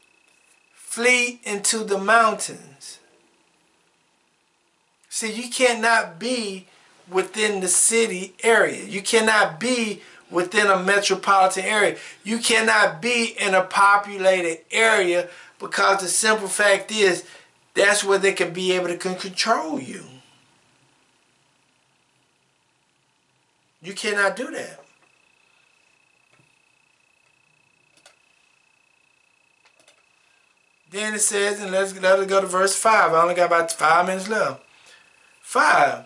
Flee into the mountains. See, you cannot be within the city area. You cannot be within a metropolitan area. You cannot be in a populated area, because the simple fact is that's where they can be able to control you. You cannot do that. Then it says, and let us go to verse 5. I only got about 5 minutes left. 5.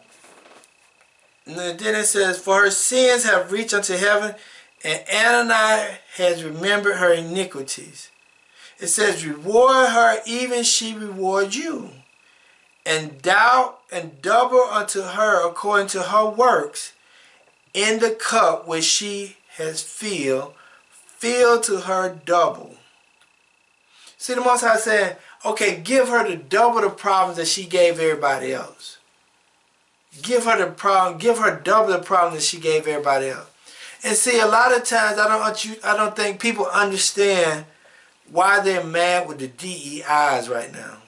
And then it says, for her sins have reached unto heaven, and Anani has remembered her iniquities. It says, reward her, even she reward you, and double unto her according to her works, in the cup which she has filled to her double. See, the Most High saying, okay, give her the double the problems that she gave everybody else. Give her the problem, give her double the problem that she gave everybody else. And see, a lot of times I don't think people understand why they're mad with the DEIs right now.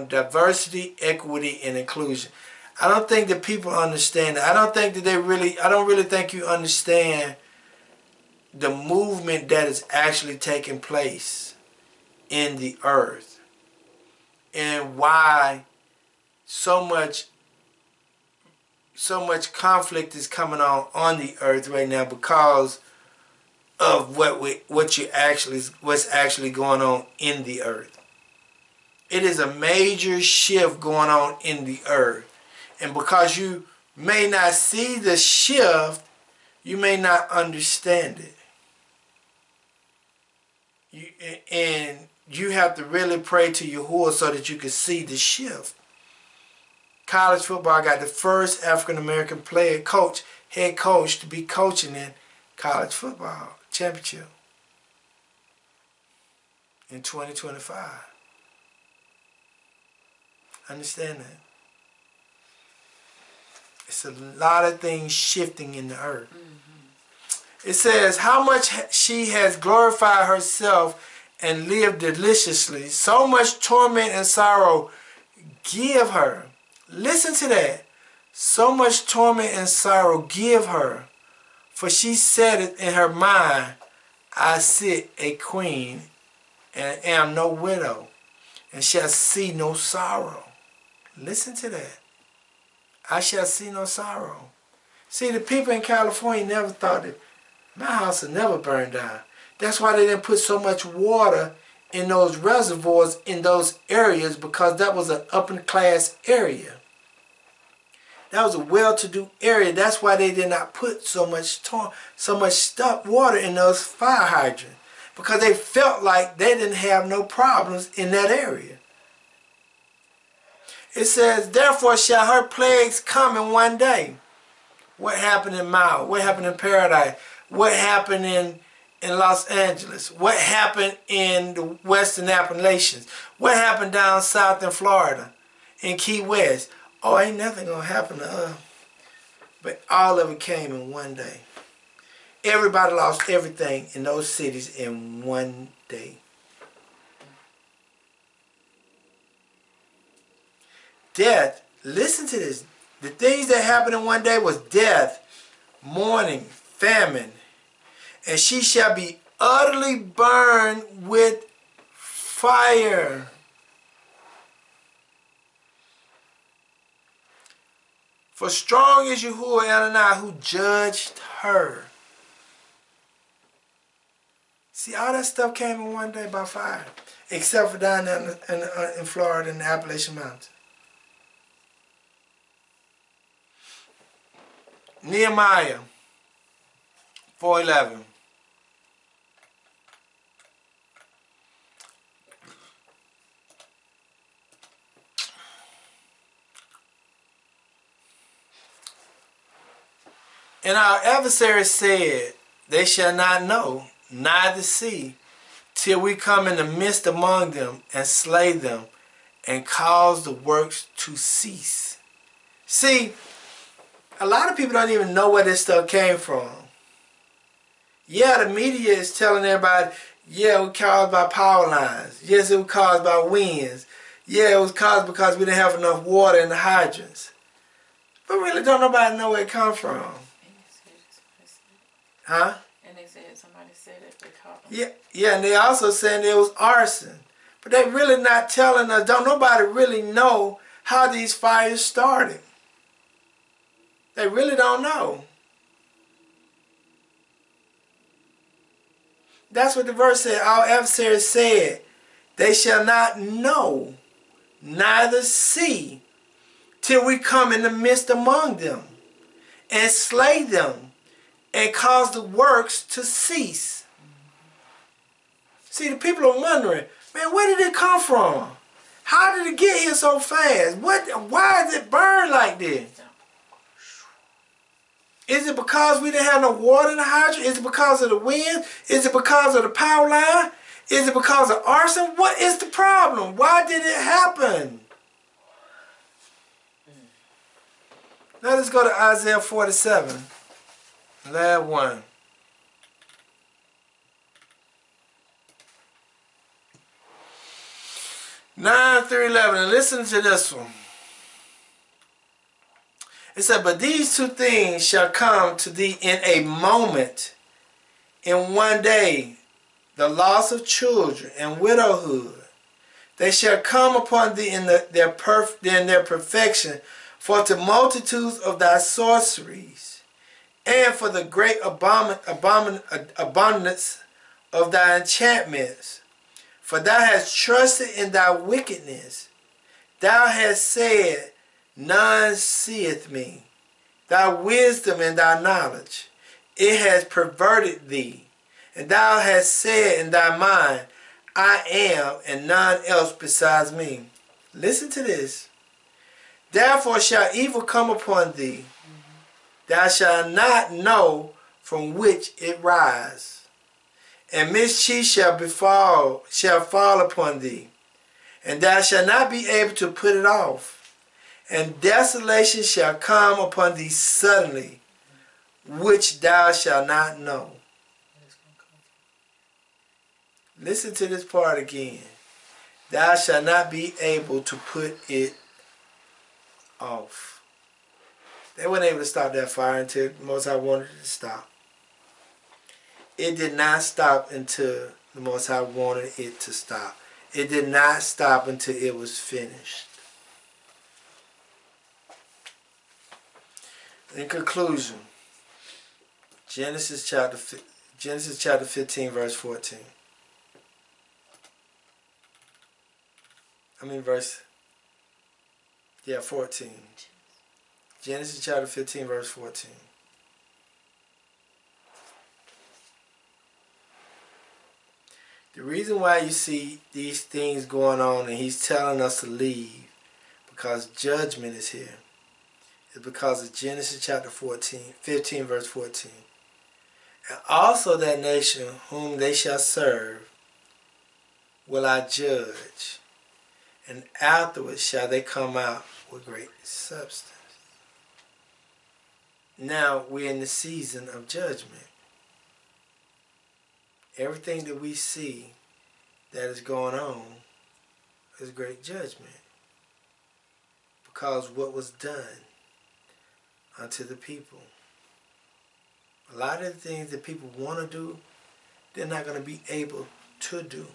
Diversity, equity, and inclusion. I don't think that people understand that. I don't really think you understand the movement that is actually taking place in the earth, and why so much, so much conflict is coming on the earth right now because of what's actually going on in the earth. It is a major shift going on in the earth. And because you may not see the shift, you may not understand it. And you have to really pray to Yahuwah so that you can see the shift. College football got the first African American head coach to be coaching in college football championship in 2025. Understand that? It's a lot of things shifting in the earth. It says, how much she has glorified herself and lived deliciously, so much torment and sorrow give her. Listen to that. So much torment and sorrow give her. For she said it in her mind, I sit a queen and am no widow, and shall see no sorrow. Listen to that. I shall see no sorrow. See, the people in California never thought that my house would never burn down. That's why they didn't put so much water in those reservoirs in those areas, because that was an upper class area. That was a well-to-do area. That's why they did not put so much water in those fire hydrants, because they felt like they didn't have no problems in that area. It says, therefore shall her plagues come in one day. What happened in Maui? What happened in Paradise? What happened in Los Angeles? What happened in the Western Appalachians? What happened down south in Florida, in Key West? Oh, ain't nothing gonna happen to us. But all of it came in one day. Everybody lost everything in those cities in one day. Death, listen to this. The things that happened in one day was death, mourning, famine, and she shall be utterly burned with fire. For strong is Yahuwah Adonai who judged her. See, all that stuff came in one day by fire, except for down there in Florida in the Appalachian Mountains. Nehemiah 4:11. And our adversary said, they shall not know, neither see, till we come in the midst among them and slay them and cause the works to cease. See, a lot of people don't even know where this stuff came from. Yeah, the media is telling everybody, yeah, it was caused by power lines. Yes, it was caused by winds. Yeah, it was caused because we didn't have enough water in the hydrants. But really don't nobody know where it come from. Huh? And they said somebody said it. They caught them. Yeah, and they also saying it was arson. But they really not telling us, don't nobody really know how these fires started. They really don't know. That's what the verse said. Our adversary said, they shall not know, neither see, till we come in the midst among them and slay them and cause the works to cease. See, the people are wondering, man, where did it come from? How did it get here so fast? Why is it burned like this? Is it because we didn't have no water in the hydrant? Is it because of the wind? Is it because of the power line? Is it because of arson? What is the problem? Why did it happen? Now let's go to Isaiah 47. Last one. 9 through 11. And listen to this one. It said, but these two things shall come to thee in a moment, in one day, the loss of children and widowhood. They shall come upon thee in their perfection, for the multitudes of thy sorceries, and for the great abundance of thy enchantments. For thou hast trusted in thy wickedness. Thou hast said, none seeth me. Thy wisdom and thy knowledge, it has perverted thee. And thou hast said in thy mind, I am, and none else besides me. Listen to this. Therefore shall evil come upon thee. Thou shalt not know from which it rise. And mischief shall fall upon thee. And thou shalt not be able to put it off. And desolation shall come upon thee suddenly, which thou shalt not know. Listen to this part again. Thou shalt not be able to put it off. They weren't able to stop that fire until the Most High wanted it to stop. It did not stop until the Most High wanted it to stop. It did not stop until it was finished. In conclusion, Genesis chapter 15, verse 14. Verse 14. Genesis chapter 15, verse 14. The reason why you see these things going on and he's telling us to leave, because judgment is here, is because of Genesis chapter 15, verse 14. And also that nation whom they shall serve will I judge, and afterwards shall they come out with great substance. Now we're in the season of judgment. Everything that we see that is going on is great judgment, because what was done unto the people. A lot of the things that people want to do, they're not going to be able to do.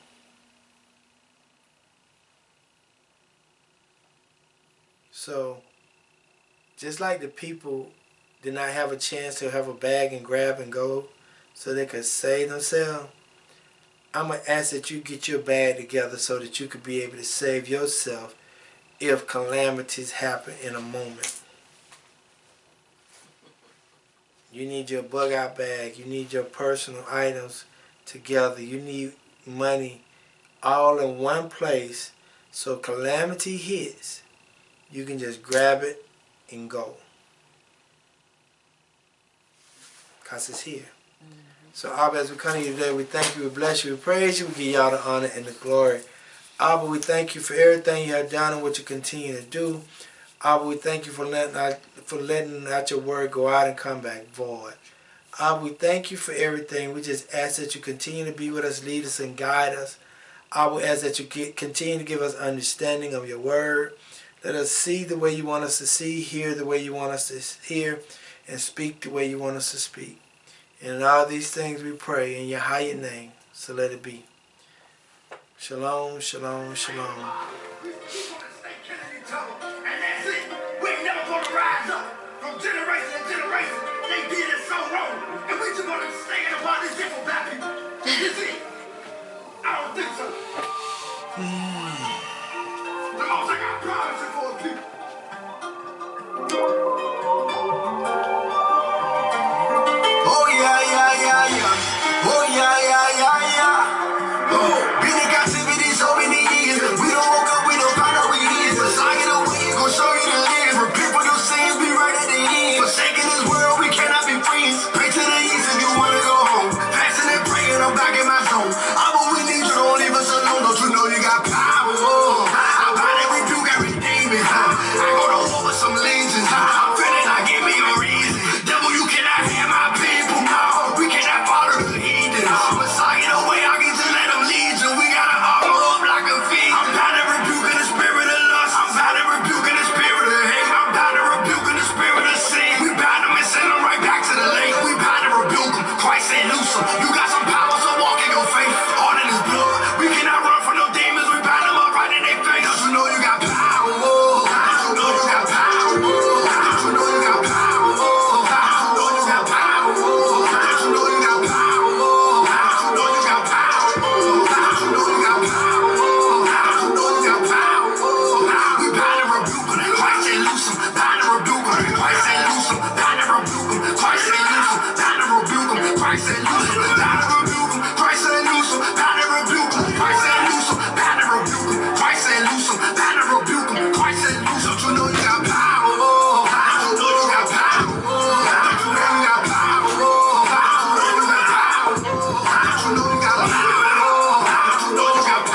So, just like the people did not have a chance to have a bag and grab and go so they could save themselves, I'm going to ask that you get your bag together so that you could be able to save yourself if calamities happen in a moment. You need your bug out bag. You need your personal items together. You need money all in one place, so calamity hits, you can just grab it and go. Because it's here. So Abba, as we come to you today, we thank you, we bless you, we praise you, we give y'all the honor and the glory. Abba, we thank you for everything you have done and what you continue to do. Abba, we thank you for letting out your word go out and come back void. Abba, we thank you for everything. We just ask that you continue to be with us, lead us, and guide us. Abba, we ask that you continue to give us understanding of your word. Let us see the way you want us to see, hear the way you want us to hear, and speak the way you want us to speak. And in all these things we pray in your higher name. So let it be. Shalom, shalom, shalom. And that's it. We're never going to rise up from generation to generation. They did it so wrong. And we're just going to stand upon this different black people. That's it. I don't think so. The most I got promises.